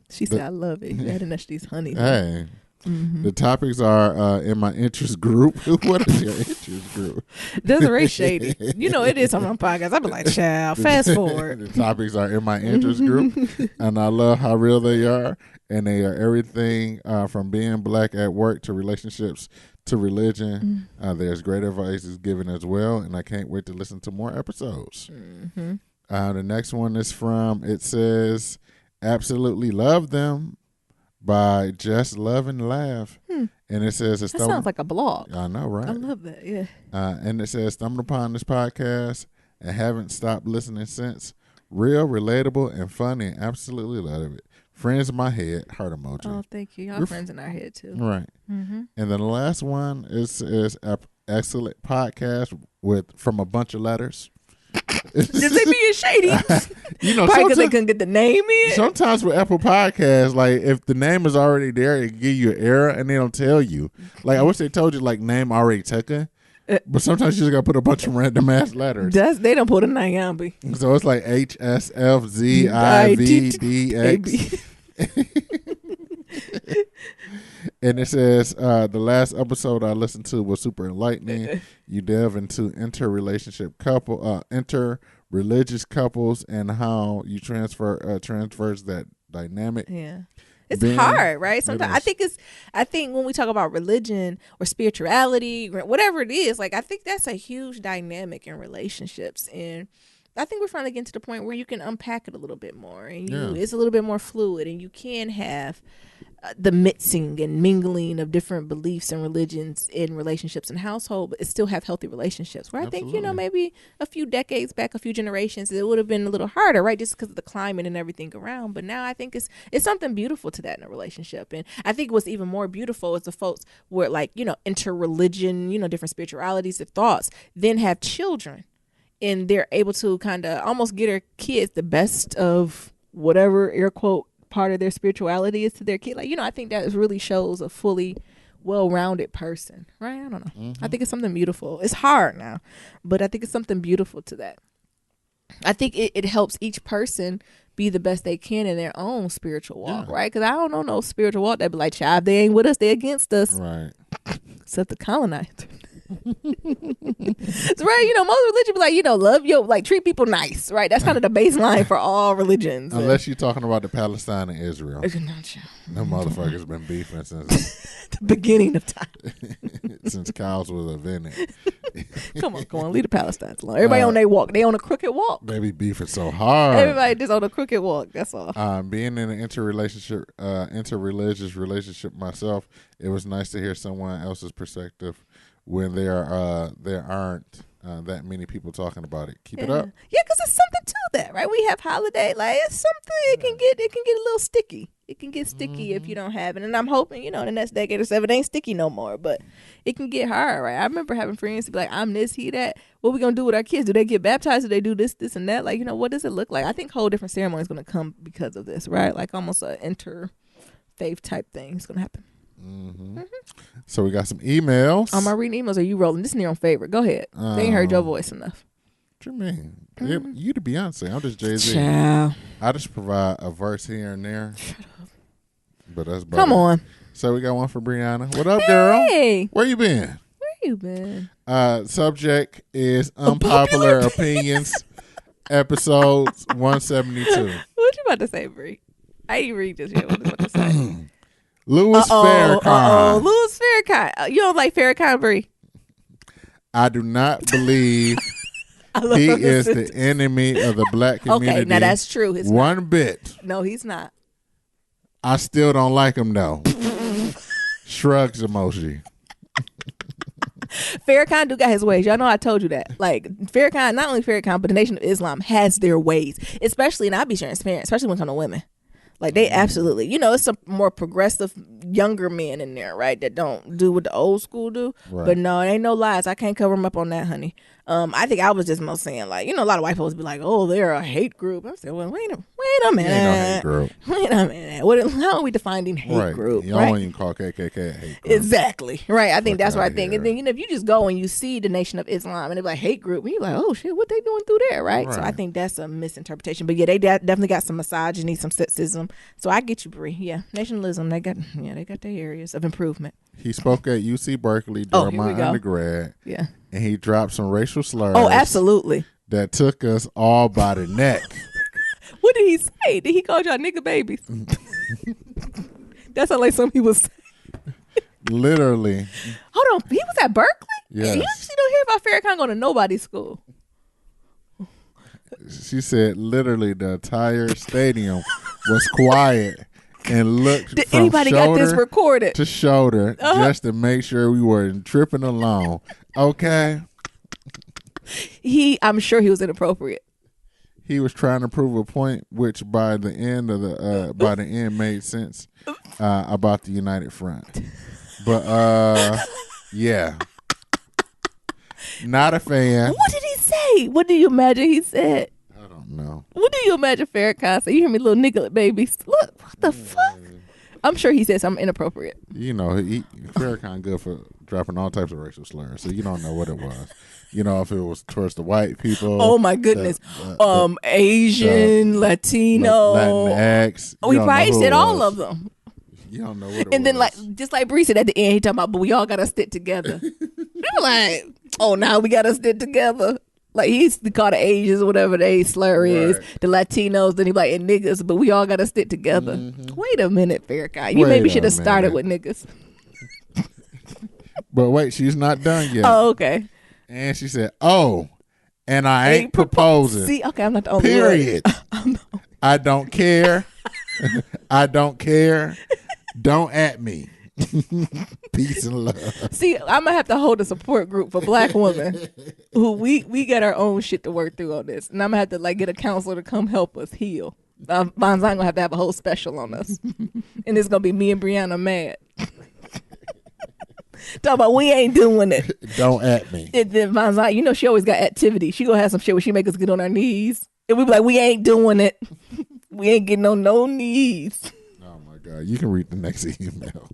She said, I love it. You adding these honey. Hey. The topics are in my interest group. What is your interest group? Desiree shady. You know, it is on my podcast. I be like, child, fast forward. The topics are in my interest group, and I love how real they are, and they are everything from being black at work to relationships to religion. There's great advice is given as well, and I can't wait to listen to more episodes. The next one is from, it says, Absolutely Love Them by Just Love and Laugh. And it says, that sounds like a blog. I know, right? I love that, yeah. And it says, stumbled upon this podcast and haven't stopped listening since. Real, relatable, and funny. Absolutely love it. Friends in my head, heart emoji. Oh, thank you. Y'all friends in our head, too. Right. And then the last one is excellent podcast from a bunch of letters. Just they being shady. You know, probably because they couldn't get the name in. Sometimes with Apple Podcasts, like if the name is already there, it give you an error and they don't tell you. Like I wish they told you like name already taken. But sometimes you just gotta put a bunch of random ass letters. They don't put a name. So it's like HSFZIVDX. And it says the last episode I listened to was super enlightening. You delve into interreligious couples and how you transfers that dynamic. Yeah. It's hard, right? Sometimes I think when we talk about religion or spirituality, whatever it is, like I think that's a huge dynamic in relationships, and I think we're finally getting to the point where you can unpack it a little bit more, and it's a little bit more fluid, and you can have the mixing and mingling of different beliefs and religions in relationships and household, but still have healthy relationships. Where Absolutely. I think, maybe a few decades back, a few generations, it would have been a little harder, right? Just because of the climate and everything around. But now I think it's something beautiful to that in a relationship. And I think what's even more beautiful is the folks where interreligion, different spiritualities and thoughts, then have children. And they're able to kind of almost get their kids the best of whatever, air quote, part of their spirituality is to their kid. Like, I think that really shows a fully well-rounded person, right? I don't know. I think it's something beautiful. It's hard now, but I think it's something beautiful to that. I think it helps each person be the best they can in their own spiritual walk, right? Because I don't know no spiritual walk that be like, child, they ain't with us, they against us. Right. Except the colonizer. It's right, most religion be like, love treat people nice, right? That's kind of the baseline for all religions. Unless you're talking about the Palestine and Israel. Them motherfuckers been beefing since the beginning of time. Since cows was invented. Come on, leave the Palestinians alone. Everybody on their walk. They on a crooked walk. They be beefing so hard. Everybody just on a crooked walk. That's all. Being in an interreligious relationship myself, it was nice to hear someone else's perspective when there aren't that many people talking about it. Keep it up. Yeah, because it's something to that, right? We have holiday, like it's something. It can get a little sticky. It can get sticky if you don't have it. And I'm hoping, the next decade or so, it ain't sticky no more. But it can get hard, right? I remember having friends to be like, I'm this, he that. What we gonna do with our kids? Do they get baptized? Do they do this, and that? Like, what does it look like? I think whole different ceremony is gonna come because of this, right? Like almost an interfaith type thing is gonna happen. So we got some emails. Am I reading emails or are you rolling? This is near on favorite. Go ahead. They ain't heard your voice enough. What you mean? You the Beyonce. I'm just Jay-Z. Child. I just provide a verse here and there. Shut up. But that's Come on. So we got one for Brianna. What up, girl? Hey. Where you been? Subject is unpopular opinions. Episodes 172. What you about to say, Bri? I ain't read this yet. What you about to say? Louis Farrakhan. Louis Farrakhan. You don't like Farrakhan, Bri? I do not believe he is the enemy of the black community. Okay, now that's true. One bit. No, he's not. I still don't like him though. Shrugs emoji. Farrakhan do got his ways. Y'all know I told you that. Like Farrakhan, not only Farrakhan, but the Nation of Islam has their ways. Especially, and I'll be transparent, especially when it comes to women. Like they absolutely, it's some more progressive younger men in there, right? That don't do what the old school do. Right. But no, it ain't no lies. I can't cover them up on that, honey. I think I was just most saying like, a lot of white folks be like, oh, they're a hate group. I said, well, wait a minute. Ain't no hate group. Wait a minute. How are we defining hate group? You don't even call KKK a hate group. Exactly. Right. I think that's what I think. Here. And then, if you just go and you see the Nation of Islam and they're like hate group, and you're like, oh shit, what they doing through there, right? So I think that's a misinterpretation. But yeah, they definitely got some misogyny, some sexism. So I get you, Bree. Yeah, nationalism. They got their areas of improvement. He spoke at UC Berkeley during my undergrad. Yeah. And he dropped some racial slurs. Oh, absolutely. That took us all by the neck. What did he say? Did he call y'all nigga babies? That's like something he was saying. Literally. Hold on. He was at Berkeley? Yes. You usually don't hear about Farrakhan going to nobody's school. She said literally the entire stadium was quiet and looked Did from anybody got this recorded? to shoulder just to make sure we weren't tripping along. Okay. I'm sure he was inappropriate. He was trying to prove a point, which by the end made sense about the United Front. But yeah, not a fan. What did he say? What do you imagine he said? I don't know. What do you imagine Farrakhan said? You hear me, little nigga babies. Look, what the fuck? I'm sure he said something inappropriate. Farrakhan good for dropping all types of racial slurs, so you don't know what it was. If it was towards the white people. Oh my goodness. Asian, Latino. Latinx. He probably said all of them. You don't know what it was. And then just like Bree said at the end, he talking about, but we all gotta stick together. We were like, oh, now we gotta stick together. Like he used to call the Asians, whatever the slur is, the Latinos, then he like, and niggas, but we all gotta stick together. Mm-hmm. Wait a minute, Farrakhan. You maybe should have started with niggas. But wait, she's not done yet. Oh, okay. And she said, oh, and I ain't proposing. See, okay, I'm not the only Period. I don't care. I don't care. Don't at me. Peace and love. See, I'm gonna have to hold a support group for Black women who we got our own shit to work through on this, and I'm gonna have to get a counselor to come help us heal. Bon's gonna have to have a whole special on us, and it's gonna be me and Brianna mad. Talk about we ain't doing it. Don't at me. And then Bon's she always got activity. She gonna have some shit where she make us get on our knees, and we be like, we ain't doing it. We ain't getting on no knees. Oh my God! You can read the next email.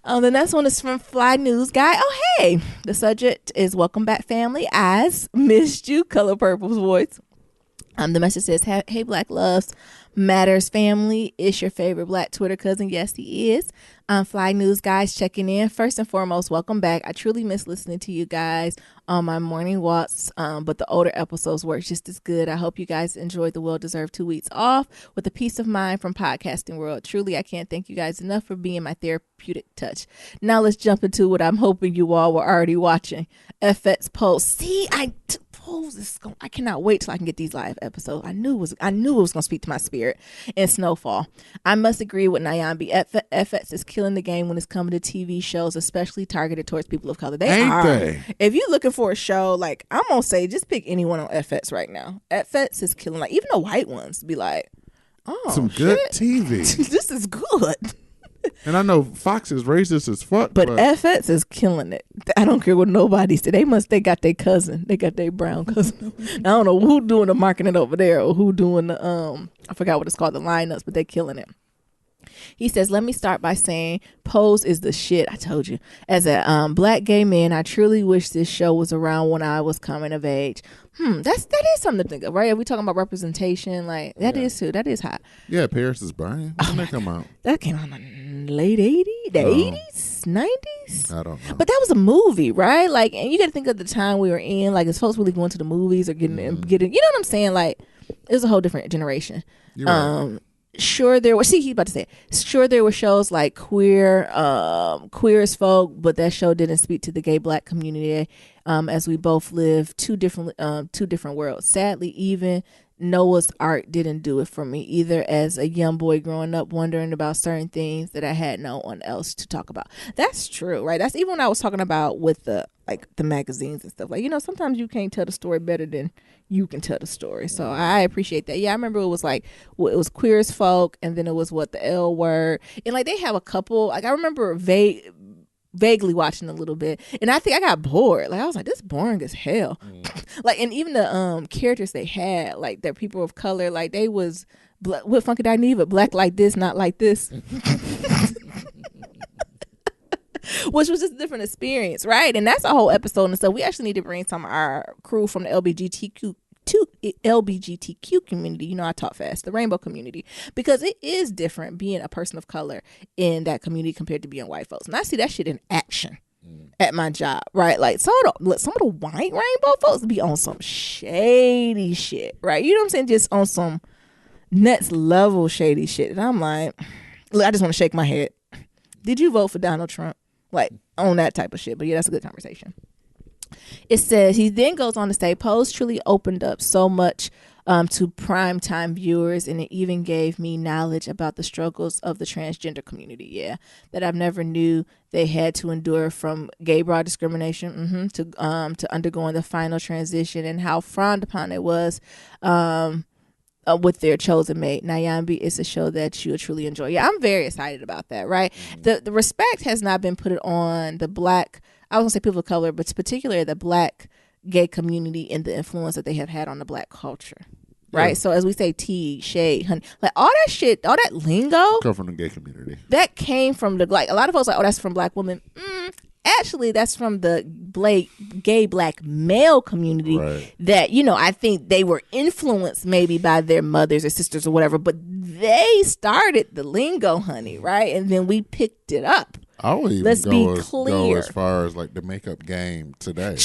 The next one is from Fly News Guy. Oh, hey. The subject is welcome back, family. Eyes missed you. Color Purple's voice. The message says, hey, Black Loves Matters family. It's your favorite Black Twitter cousin. Yes, he is. Fly News Guys checking in. First and foremost, welcome back. I truly miss listening to you guys on my morning walks, but the older episodes work just as good. I hope you guys enjoyed the well-deserved 2 weeks off with a peace of mind from podcasting world. Truly, I can't thank you guys enough for being my therapeutic touch. Now let's jump into what I'm hoping you all were already watching. FX Pulse. See, I cannot wait till I can get these live episodes. I knew it was gonna speak to my spirit. And Snowfall. I must agree with Nyambi. FX is killing the game when it's coming to TV shows, especially targeted towards people of color. They. If you're looking for a show, I'm gonna say just pick anyone on FX right now. FX is killing. Even the white ones be like, oh, some good TV. This is good. And I know Fox is racist as fuck, but FX is killing it. I don't care what nobody said. They got their cousin. They got their brown cousin. I don't know who doing the marketing over there or who doing the I forgot what it's called, the lineups, but they killing it. He says, let me start by saying Pose is the shit. I told you. As a Black gay man, I truly wish this show was around when I was coming of age. That is something to think of, right? Are we talking about representation? That is hot. Yeah, Paris is Burning. When did that come out? That came out in the late 80s, the 80s, 90s? I don't know. But that was a movie, right? And you got to think of the time we were in, as folks really going to the movies or getting, you know what I'm saying? It was a whole different generation. You're right. Sure there were he's about to say it. Sure there were shows like Queer as Folk, but that show didn't speak to the gay Black community as we both live two different worlds. Sadly, even Noah's Ark didn't do it for me either, as a young boy growing up wondering about certain things that I had no one else to talk about. That's true, right? That's even when I was talking about with the magazines and stuff. Like, sometimes you can't tell the story better than you can tell the story. So I appreciate that. Yeah, I remember it was it was Queer as Folk, and then it was the L Word. And they have a couple, I remember vaguely watching a little bit, and I think I got bored. I was like, this is boring as hell. And even the characters they had, they're people of color, they was with Funky Dineva, black like this, not like this. Which was just a different experience, right? And that's a whole episode and stuff. We actually need to bring some of our crew from the LGBTQ community. I talk fast, the rainbow community, because it is different being a person of color in that community compared to being white folks. And I see that shit in action at my job, right? Some of the white rainbow folks be on some shady shit, right? You know what I'm saying? Just on some next level shady shit. And I'm like, look, I just want to shake my head. Did you vote for Donald Trump? On that type of shit. But yeah, that's a good conversation. It says, he then goes on to say, Pose truly opened up so much to primetime viewers, and it even gave me knowledge about the struggles of the transgender community. Yeah, that I've never knew they had to endure, from gay broad discrimination to undergoing the final transition, and how frowned upon it was with their chosen mate. Nyambi is a show that you'll truly enjoy. Yeah, I'm very excited about that, right? The respect has not been put on the black, I was going to say people of color, but particularly the black gay community and the influence that they have had on the black culture, right? So as we say, tea, shade, honey, all that shit, all that lingo come from the gay community. That came from a lot of folks oh, that's from black women. Actually, that's from the gay black male community, right? That, I think they were influenced maybe by their mothers or sisters or whatever, but they started the lingo, honey, right? And then we picked it up. I would even go as far as the makeup game today.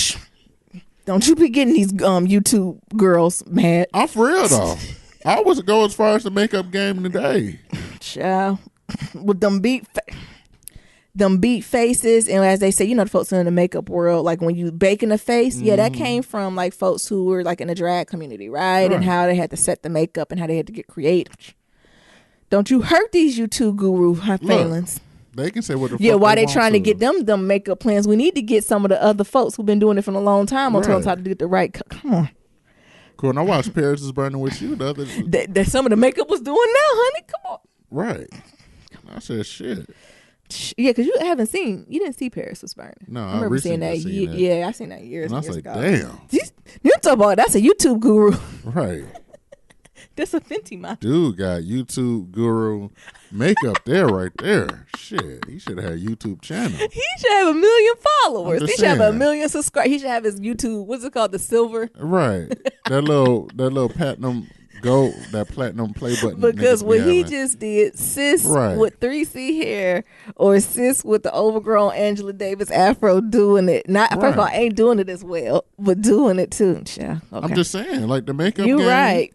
Don't you be getting these YouTube girls mad. I'm for real though. I would go as far as the makeup game today. Child, with them beat faces, and as they say, the folks in the makeup world, when you bake in the face, that came from folks who were in the drag community, right? And how they had to set the makeup and how they had to get creative. Don't you hurt these YouTube guru feelings. They can say what the fuck why they they trying to get them makeup plans? We need to get some of the other folks who've been doing it for a long time on telling us how to get the right. Come on. Cool. And I watched Paris is Burning with You the other. That some of the makeup was doing now, honey. Come on. Right. I said shit. Yeah, because you didn't see Paris was Burning. No, I remember seeing that. Yeah, I seen that years and years I was ago. Damn. You talk about that's a YouTube guru. Right. That's a Fenty model. Dude got YouTube guru makeup there, right there. Shit, he should have had a YouTube channel. He should have 1 million followers. He should have 1 million subscribers. He should have his YouTube. What's it called? The silver. Right. That little platinum gold, that platinum play button. Because what he just did, sis with 3C hair or sis with the overgrown Angela Davis afro doing it. Not first of all, ain't doing it as well, but doing it too. Yeah. Okay. I'm just saying, the makeup. You right.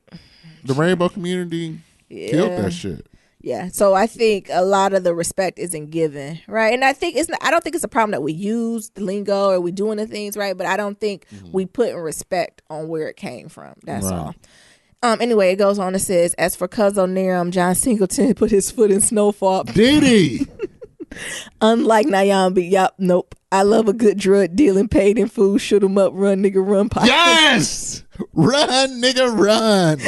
The rainbow community killed that shit. Yeah, so I think a lot of the respect isn't given, right? And I think I don't think it's a problem that we use the lingo or we doing the things right, but I don't think we put in respect on where it came from. That's all. Anyway, it goes on and says, as for Cuzzo Niram, John Singleton put his foot in Snowfall. Did he? Unlike Nyambi, nope. I love a good drug dealing, paid in food, shoot 'em up, run, nigga, run. Pocket. Yes! Run, nigga, run.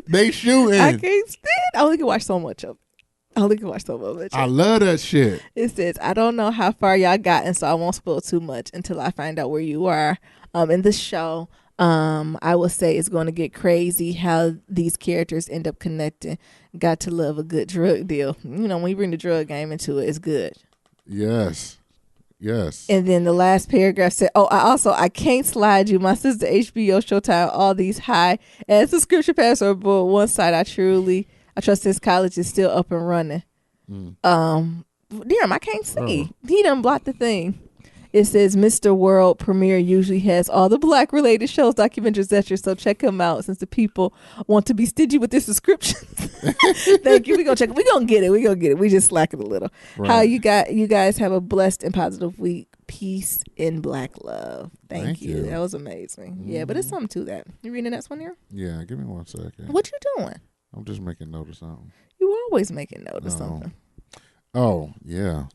They shooting. I can't stand. I only can watch so much of it. I love that shit. It says, I don't know how far y'all gotten, so I won't spoil too much until I find out where you are. In the show, I will say it's going to get crazy how these characters end up connecting. Got to love a good drug deal. When you bring the drug game into it, it's good. Yes. And then the last paragraph said, I can't slide you. My sister HBO, Showtime, all these high as subscription password, but one side I trust this college is still up and running. Damn, I can't see. He done blocked the thing. It says Mr. World Premiere usually has all the black related shows, documentaries, etc. So check him out since the people want to be stingy with their subscriptions. Thank you. We're gonna get it. We just slacking a little. Right. How you guys have a blessed and positive week. Peace in black love. Thank you. That was amazing. Mm-hmm. Yeah, but it's something to that. You reading the next one here? Yeah, give me 1 second. What you doing? I'm just making note of something. You always making note of something. Oh, yeah.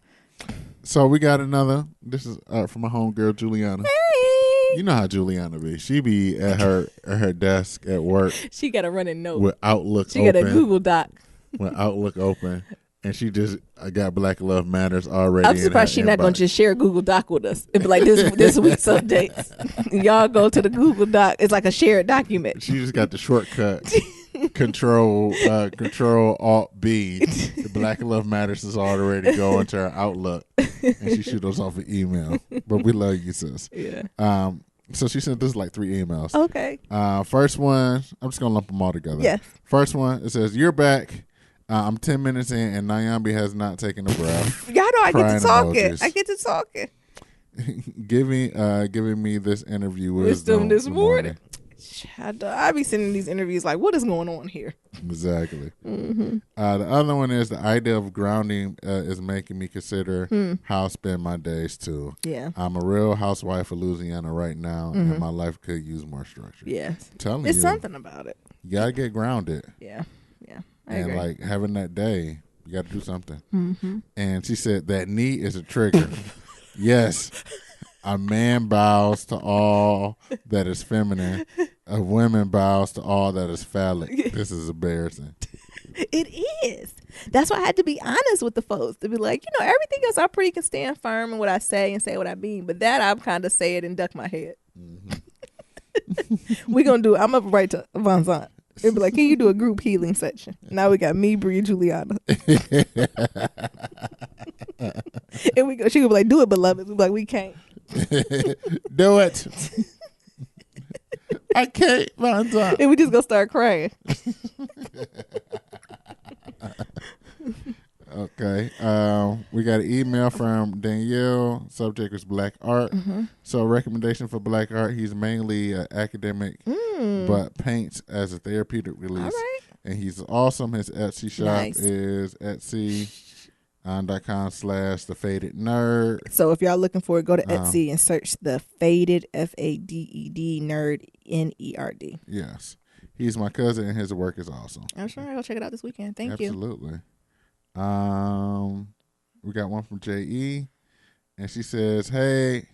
So we got another. This is from my homegirl, Juliana. Hey! You know how Juliana be. She be at her desk at work. She got a running note. With Outlook open. She got a Google Doc. With Outlook open. And she just got Black Love Matters already. I'm surprised she's not going to just share a Google Doc with us. It'd be like this week's updates. Y'all go to the Google Doc. It's like a shared document. She just got the shortcut. Control Alt B. The Black Love Matters is already going to her Outlook. And she shoot us off an email. But we love you, sis. Yeah. So she sent us like 3 emails. Okay. First one, I'm just going to lump them all together. Yes. First one, it says, "You're back. I'm 10 minutes in, and Nyambi has not taken a breath." Y'all know I get to talking. Emojis. I get to talking. Giving me this interview wisdom this morning. I be sending these interviews like, what is going on here? Exactly. Mm-hmm. The other one is the idea of grounding is making me consider how I spend my days too. Yeah. I'm a real housewife of Louisiana right now, and my life could use more structure. Yes. Telling it's you, something about it. You gotta get grounded. Yeah. I and agree. like having that day, you got to do something. Mm-hmm. And she said that knee is a trigger. Yes, a man bows to all that is feminine. A woman bows to all that is phallic. This is embarrassing. It is. That's why I had to be honest with the folks to be like, everything else I pretty can stand firm in what I say and say what I mean, but that I'm kind of say it and duck my head. Mm-hmm. We're gonna do. I'm up right to Von Zant. It'd be like, can you do a group healing section? Now we got me, Bree, Juliana. And she would be like, do it, beloved. We'd be like, we can't. Do it. I can't, Von Zant. And we just gonna start crying. Okay. We got an email from Danielle. Subject is black art. Mm-hmm. So recommendation for black art. He's mainly academic, but paints as a therapeutic release. All right. And he's awesome. His Etsy shop is Etsy.com/The Faded Nerd. So if y'all looking for it, go to Etsy and search The Faded, FADED Nerd, NERD. Yes. He's my cousin and his work is awesome. I'm sure I'll check it out this weekend. Thank you. Absolutely. We got one from J.E. and she says, "Hey,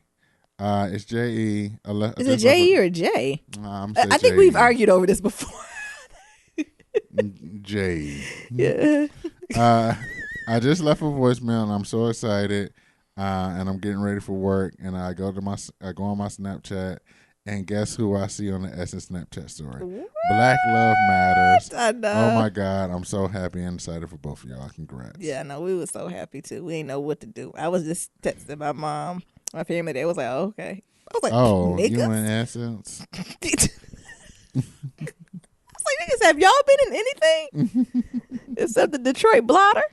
it's J.E. Is it J.E. or J? I think we've argued over this before. J.E. Yeah. I just left a voicemail and I'm so excited, and I'm getting ready for work, and I go on my Snapchat. And guess who I see on the Essence Snapchat story? What? Black Love Matters. I know. Oh, my God. I'm so happy and excited for both of y'all. Congrats. Yeah, no, we were so happy, too. We didn't know what to do. I was just texting my mom. My family, they was like, oh, okay. I was like, niggas? You in Essence? I was like, niggas, have y'all been in anything? Except the Detroit blotter?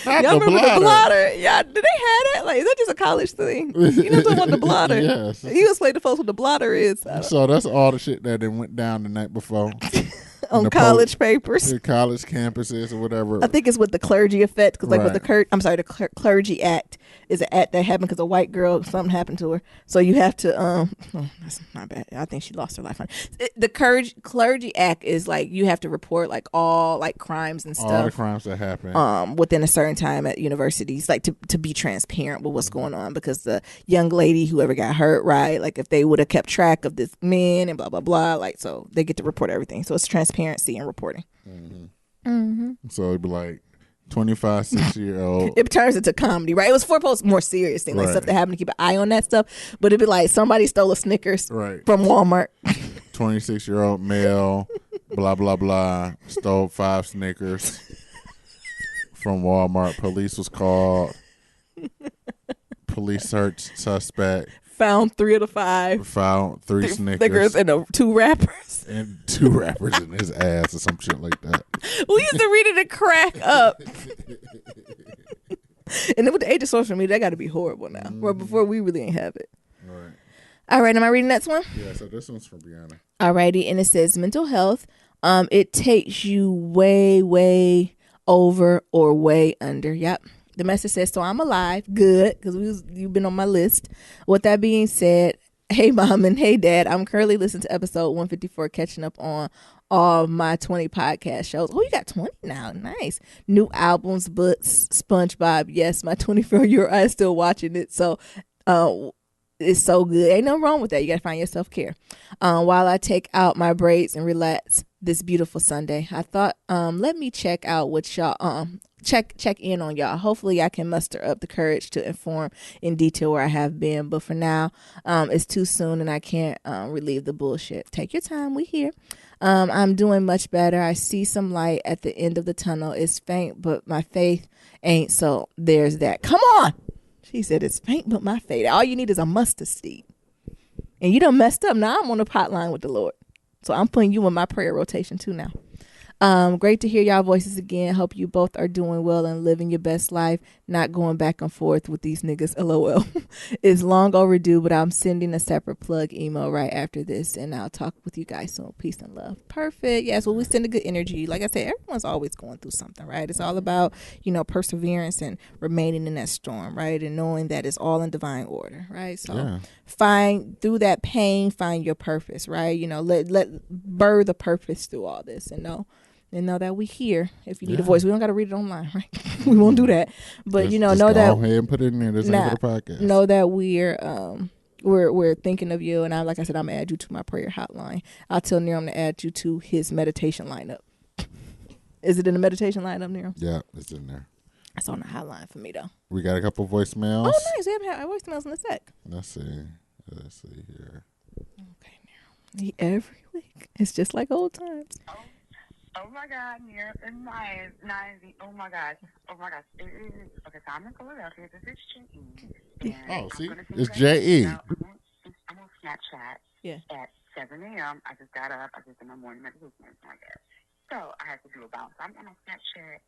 Y'all remember the blotter? Yeah, did they have that? Like, is that just a college thing? You know what the blotter? Yes. You explain to folks what the blotter is. So that's all the shit that went down the night before. On college papers. College campuses or whatever. I think it's with the clergy effect. Because with the Clergy Act is an act that happened because a white girl, something happened to her. So you have to, that's not bad. I think she lost her life on it. The Clergy Act is like, you have to report like all like crimes and stuff. All the crimes that happen. Within a certain time at universities, like to be transparent with what's going on. Because the young lady, whoever got hurt, right? Like if they would have kept track of this man and blah, blah, blah. Like, so they get to report everything. So it's transparency and reporting. Mm-hmm. Mm-hmm. So it'd be like 25, 6-year-old. It turns into comedy, right? It was for post more serious thing, like stuff that happened to keep an eye on that stuff. But it'd be like somebody stole a Snickers from Walmart. 26-year-old male, blah, blah, blah, stole 5 Snickers from Walmart. Police was called. Police searched suspect. Found 3 of the 5. Found 3 Snickers and 2 wrappers. And 2 wrappers in his ass or some shit like that. We used to read it and crack up. And then with the age of social media, that got to be horrible now. Where before we really ain't have it. Right. All right, am I reading the next one? Yeah, so this one's from Brianna. All righty, and it says mental health. It takes you way, way over, or way under. Yep. The message says, so I'm alive. Good, because you've been on my list. With that being said, hey, Mom, and hey, Dad, I'm currently listening to episode 154, catching up on all my 20 podcast shows. Oh, you got 20 now. Nice. New albums, books, SpongeBob. Yes, my 24-year-old is still watching it. So it's so good. Ain't nothing wrong with that. You got to find your self-care. While I take out my braids and relax this beautiful Sunday, I thought, let me check out what y'all, check in on y'all. Hopefully I can muster up the courage to inform in detail where I have been. But for now, it's too soon and I can't relieve the bullshit. Take your time. We here. I'm doing much better. I see some light at the end of the tunnel. It's faint, but my faith ain't. So there's that. Come on. She said it's faint, but my faith. All you need is a mustard seed. And you done messed up. Now I'm on the pot line with the Lord. So I'm putting you in my prayer rotation too now. Great to hear y'all voices again. Hope you both are doing well and living your best life, not going back and forth with these niggas. LOL. It's long overdue, but I'm sending a separate plug email right after this, and I'll talk with you guys soon. Peace and love. Perfect. Yes, well, we send a good energy. Like I said, everyone's always going through something, right? It's all about, perseverance and remaining in that storm, right? And knowing that it's all in divine order, right? So find through that pain, find your purpose, right? Let birth the purpose through all this, and know that we here. If you need a voice, we don't got to read it online, right? We won't do that. But just know go that. Go ahead and put it in there. This ain't for the podcast. Know that we're thinking of you, and like I said, I'm gonna add you to my prayer hotline. I'll tell Nero I'm gonna add you to his meditation lineup. Is it in the meditation lineup, Nero? Yeah, it's in there. It's on the hotline for me though. We got a couple voicemails. Oh, nice. We haven't had voicemails in a sec. Let's see here. Okay, Nero. Every week, it's just like old times. Oh my God, Mira, and my oh my God. Okay, so I'm in Philadelphia. This is J.E. Oh, see, it's J.E. I'm on Snapchat at 7 a.m. I just got up. I just did my morning meditation and like that. So I had to do a bounce. I'm on Snapchat.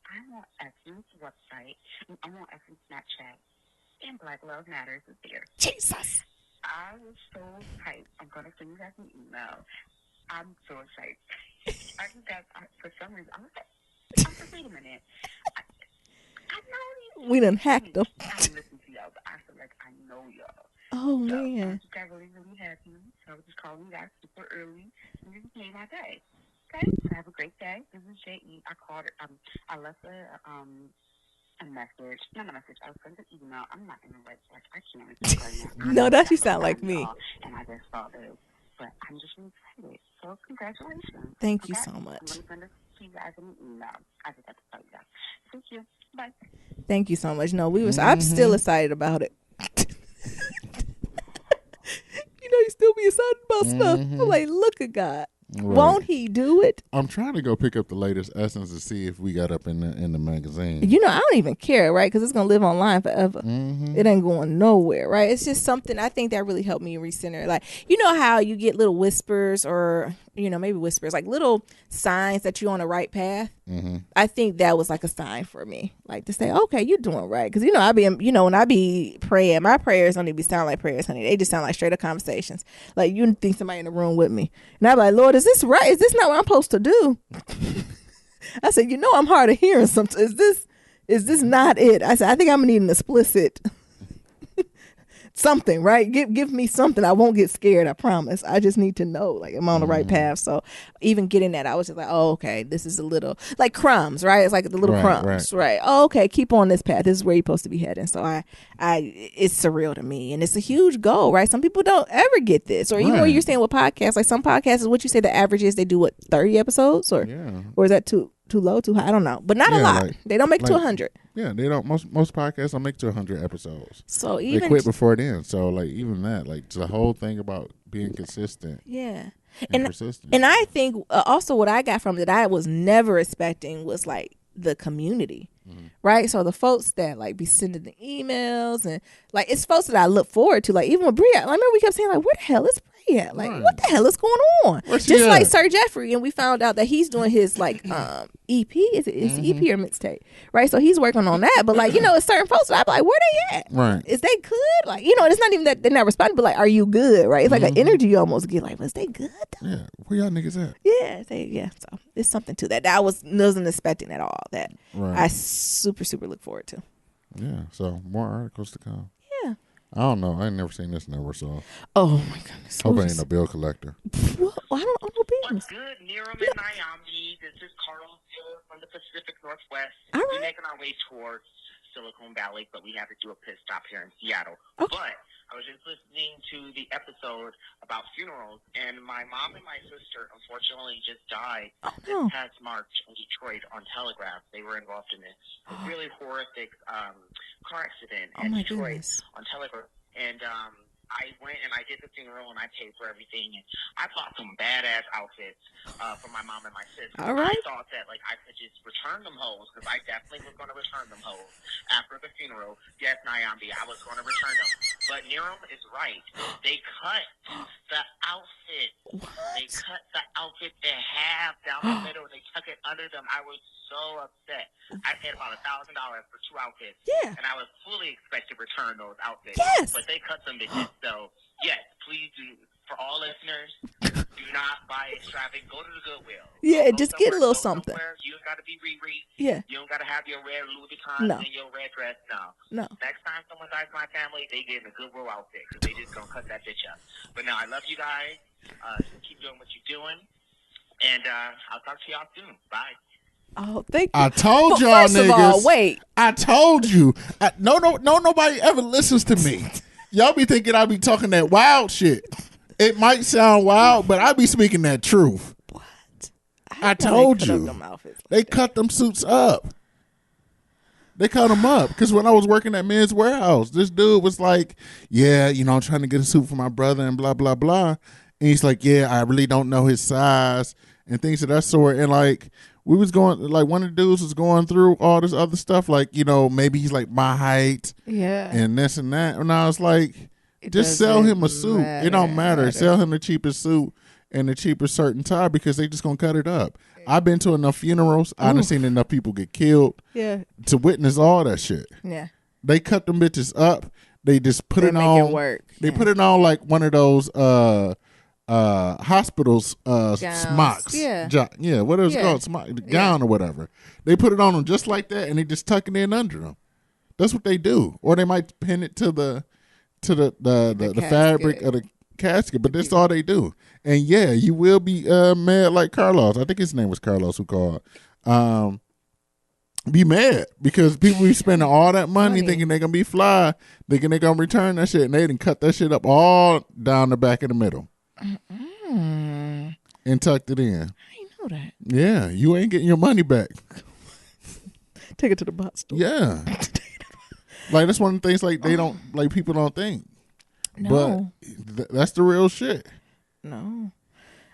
I'm on Essence website. I'm on Essence Snapchat. And Black Love Matters is there. Jesus. I was so hyped. I'm going to send you guys an email. I'm so excited. I just got, for some reason, I was like, wait a minute. I know you. We done hacked them. I listen to y'all, but I feel like I know y'all. Oh, so man. I just got really, really happy. So I was just calling you guys super early. And you just made my day. Okay? So have a great day. This is J.E. I called it. I left a message. Not a message. I sent an email. I'm not going to write, I can't read right now. No, that you sound like me. And I just saw this. But I'm just really excited. So congratulations. Thank you so much. I'm going to send this to you guys in an email. I just have to tell you guys. Thank you. Bye. Thank you so much. No, I'm still excited about it. You still be excited about stuff. I'm like, look at God. Right. Won't he do it? I'm trying to go pick up the latest Essence to see if we got up in the magazine. I don't even care, right? Because it's going to live online forever. It ain't going nowhere, right? It's just something I think that really helped me recenter. Like, how you get little whispers or, maybe whispers, like little signs that you're on the right path. I think that was like a sign for me, like to say, okay, you're doing right. Because, I be, when I be praying, my prayers don't even sound like prayers, honey. They just sound like straight up conversations. Like you think somebody in the room with me. And I'm like, Lord, is this right? Is this not what I'm supposed to do? I said, I'm hard of hearing something. Is this not it? I said, I think I'm gonna need an explicit something, right? Give me something. I won't get scared, I promise. I just need to know, like, I'm on the right path. So even getting that, I was just like, oh, okay, this is a little, like crumbs, right? It's like the little crumbs, right? Oh, okay, keep on this path. This is where you're supposed to be heading. So it's surreal to me. And it's a huge goal, right? Some people don't ever get this. Or even what you're saying with podcasts, like some podcasts is what you say the average is, they do what, 30 episodes? Or is that too low, too high? I don't know. But not a lot. Like, they don't make it to 100. Yeah, they don't. Most podcasts don't make it to 100 episodes. So even they quit before then. So like even that, like the whole thing about being consistent. Yeah. And persistent. And I think also what I got from it that I was never expecting was like the community. Right? So the folks that like be sending the emails and like it's folks that I look forward to. Like even with Bria, I remember we kept saying like, where the hell is he at? Like, what the hell is going on? Just like Sir Jeffrey, and we found out that he's doing his like EP. Is it EP or mixtape? Right. So he's working on that. But like, it's certain folks that I'm like, where they at? Right. Is they good? Like, it's not even that they're not responding, but like, are you good? Right. It's like an energy you almost get. Like, was they good though? Yeah. Where y'all niggas at? Yeah. So there's something to that. I wasn't expecting at all. That I super look forward to. Yeah. So more articles to come. Yeah. I don't know. I ain't never seen this number, so. Oh my goodness. Hope it ain't no bill collector. Well, I don't know business. What's good, Niram and Nyambi? This is Carlos here from the Pacific Northwest. All right. We're making our way towards Silicon Valley, but we have to do a pit stop here in Seattle. Okay. But I was just listening to the episode about funerals, and my mom and my sister unfortunately just died this past March in Detroit on Telegraph. They were involved in a really horrific car accident in Detroit on Telegraph. And I went and I did the funeral and I paid for everything. And I bought some badass outfits for my mom and my sister. All right. I thought that I could just return them hoes because I definitely was going to return them hoes after the funeral. Yes, Nyambi, I was going to return them. But Niram is right. They cut the outfit. What? They cut the outfit in half down the middle. They tuck it under them. I was so upset. I paid about $1,000 for 2 outfits. Yeah. And I was fully expected to return those outfits. Yes. But they cut them bitches. So, yes, please do. For all listeners, do not buy extravagant. Go to the Goodwill. Yeah, just get a little something. You don't got to be Riri. Yeah. You don't got to have your red Louis Vuitton and your red dress. No. Next time someone dies in my family, they get a Goodwill outfit because they just going to cut that bitch up. But no, I love you guys. Keep doing what you're doing. And I'll talk to y'all soon. Bye. Oh, thank you. I told but y'all first niggas. Of all, wait. I told you. Nobody ever listens to me. Y'all be thinking I be talking that wild shit. It might sound wild, but I be speaking that truth. What? I told you. They cut them suits up. They cut them up because when I was working at Men's Warehouse, this dude was like, "Yeah, I'm trying to get a suit for my brother and blah blah blah." And he's like, "Yeah, I really don't know his size and things of that sort." And we was going, one of the dudes was going through all this other stuff, maybe he's like my height, and this and that. And I was like, just sell him a suit. It don't matter. Sell him the cheapest suit and the cheapest shirt and tie because they just gonna cut it up. I've been to enough funerals. I done seen enough people get killed. Yeah. To witness all that shit. Yeah. They cut them bitches up. They just put it on. It work. They put it on like one of those hospitals smocks. Yeah. What is it called? Gown or whatever. They put it on them just like that, and they just tuck it in under them. That's what they do. Or they might pin it to the fabric of the casket, but that's all they do. And yeah, you will be mad like Carlos. I think his name was Carlos who called. Be mad because people be spending all that money thinking they're gonna be fly, thinking they're gonna return that shit, and they didn't cut that shit up all down the back of the middle and tucked it in. I didn't know that. Yeah, you ain't getting your money back. Take it to the bot store. Yeah. That's one of the things they don't people don't think. No. But that's the real shit. No.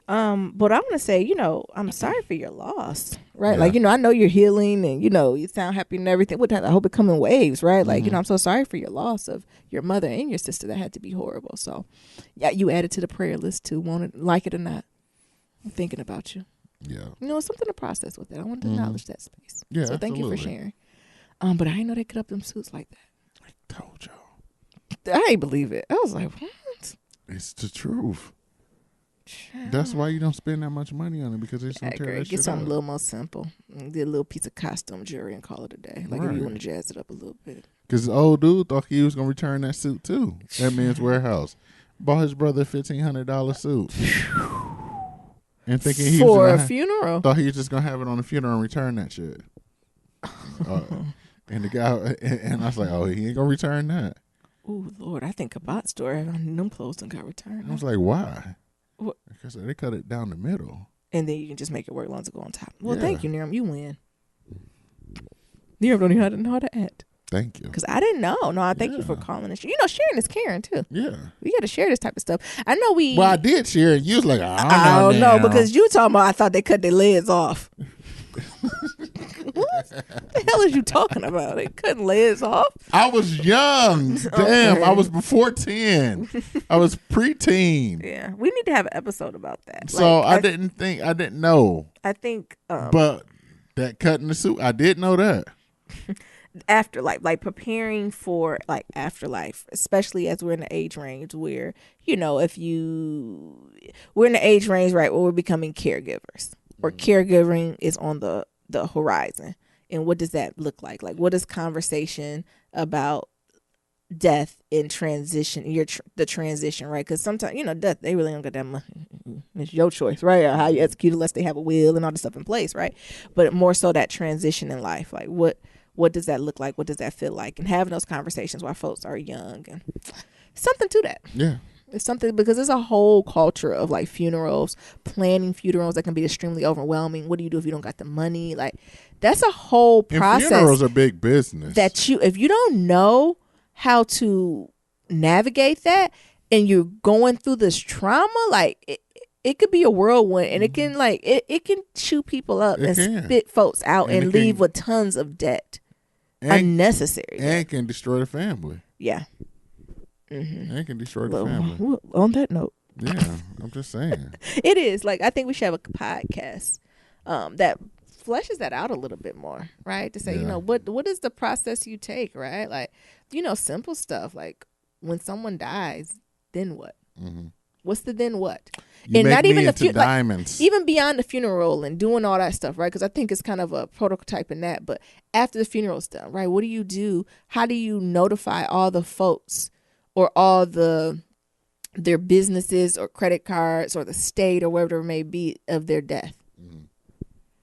But I'm gonna say, I'm sorry for your loss, right? Yeah. I know you're healing, and you sound happy and everything. I hope it come in waves, right? I'm so sorry for your loss of your mother and your sister. That had to be horrible. So, yeah, you added to the prayer list too. Like it or not, I'm thinking about you. Yeah. It's something to process with it. I want to acknowledge that space. Yeah. So thank you for sharing. But I didn't know they cut up them suits like that. I told y'all. I ain't believe it. I was like, what? It's the truth. That's why you don't spend that much money on it because it's gonna tear that shit Get something up. a little more simple. Get a little piece of costume jewelry and call it a day. If you want to jazz it up a little bit. Because the old dude thought he was gonna return that suit too at Men's Warehouse. Bought his brother a $1,500 suit. And thinking he for was a funeral. Thought he was just gonna have it on the funeral and return that shit. And the guy and I was like, oh, he ain't gonna return that. Oh Lord, I think a bot store and them clothes and got returned. I was like, why? What? Because they cut it down the middle. And then you can just make it work long as it go on top. Well, thank you, Niram. You win. Niram don't even know how to act. Thank you. Because I didn't know. No, I thank you for calling and sharing is caring too. Yeah. We got to share this type of stuff. I know we. Well, I did share it. You was like, I don't know because you talking about I thought they cut their legs off. What the hell is you talking about? They cutting legs off? I was young. Damn, I was before 10. I was preteen. Yeah, we need to have an episode about that. So I didn't know. I think. But that cutting the suit, I did know that. Afterlife, like preparing for like afterlife, especially as we're in the age range where, you know, we're in the age range, right, where we're becoming caregivers or caregiving is on the horizon. And what does that look like? Like, what is conversation about death in transition, the transition, right? Because sometimes, you know, death, they really don't get that much. It's your choice, right? Or how you execute it, unless they have a will and all this stuff in place, right? But more so that transition in life, like what does that look like? What does that feel like? And having those conversations while folks are young, and something to that. Yeah. It's something, because there's a whole culture of like funerals, planning funerals that can be extremely overwhelming. What do you do if you don't got the money? Like, that's a whole process. And funerals are big business. That if you don't know how to navigate that and you're going through this trauma, like it could be a whirlwind, and it can like it can chew people up and spit folks out and leave with tons of debt. Unnecessary. And can destroy the family. Yeah. And can destroy the family. On that note. Yeah, I'm just saying. It is. Like, I think we should have a podcast that fleshes that out a little bit more, right? To say, you know, what is the process you take, right? Like, you know, simple stuff. Like, when someone dies, then what? What's the then what? You and make not me even into diamonds. Like, even beyond the funeral and doing all that stuff, right? Because I think it's kind of a prototype in that. But after the funeral's done, right? What do you do? How do you notify all the folks or all their businesses or credit cards or the state or whatever it may be of their death?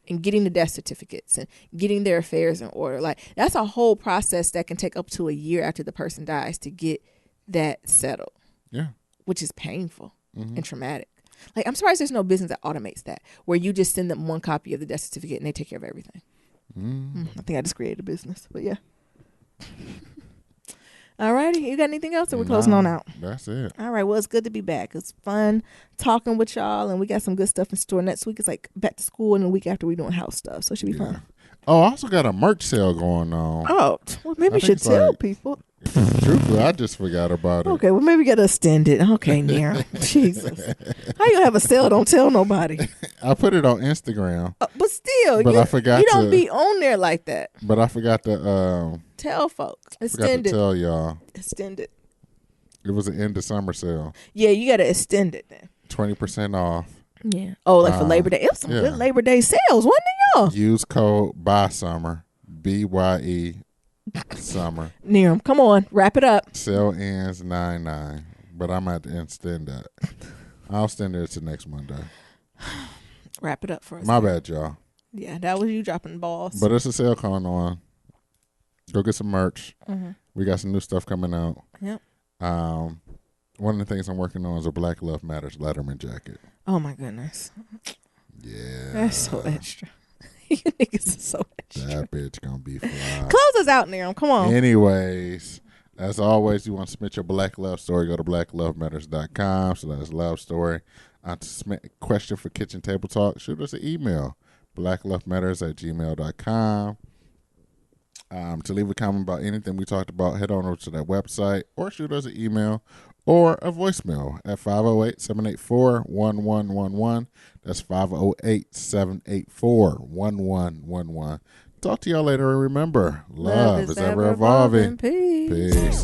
And getting the death certificates and getting their affairs in order. Like, that's a whole process that can take up to a year after the person dies to get that settled. Yeah. Which is painful and traumatic. Like, I'm surprised there's no business that automates that, where you just send them one copy of the death certificate and they take care of everything. I think I just created a business, but yeah. All righty. You got anything else, or we're closing on out? That's it. All right. Well, it's good to be back. It's fun talking with y'all, and we got some good stuff in store. Next week is like back to school, and the week after we doing house stuff, so it should be fun. Oh, I also got a merch sale going on. Oh, well, maybe we should tell people. Truthfully, I just forgot about it. Okay, well, maybe we got to extend it. Okay, Nero. Jesus. How you have a sale? Don't tell nobody. I put it on Instagram. But still, I forgot you don't be on there like that. But I forgot to tell folks. Extend it. Tell y'all. Extend it. It was an end of summer sale. Yeah, you got to extend it then. 20% off. Yeah. Oh, like for Labor Day. It was some good Labor Day sales, wasn't it, y'all? Use code BYSUMMER, BYE summer. Near come on, wrap it up. Sale ends 9/9, but I'm at the extend that. I'll extend it to next Monday. Wrap it up for us. My bad, y'all. Yeah, that was you dropping balls. But it's a sale going on. Go get some merch. We got some new stuff coming out. Yep. One of the things I'm working on is a Black Love Matters Letterman jacket. Oh my goodness. Yeah. That's so extra. You niggas are so extra. That bitch gonna be fly. Close us out, Nero. Come on. Anyways, as always, you want to submit your Black Love story, go to blacklovematters.com. So that's love story. To submit a question for Kitchen Table Talk, shoot us an email, blacklovematters@gmail.com. To leave a comment about anything we talked about, head on over to that website or shoot us an email or a voicemail at 508-784-1111. That's 508-784-1111. Talk to y'all later, and remember, love is ever evolving. Peace.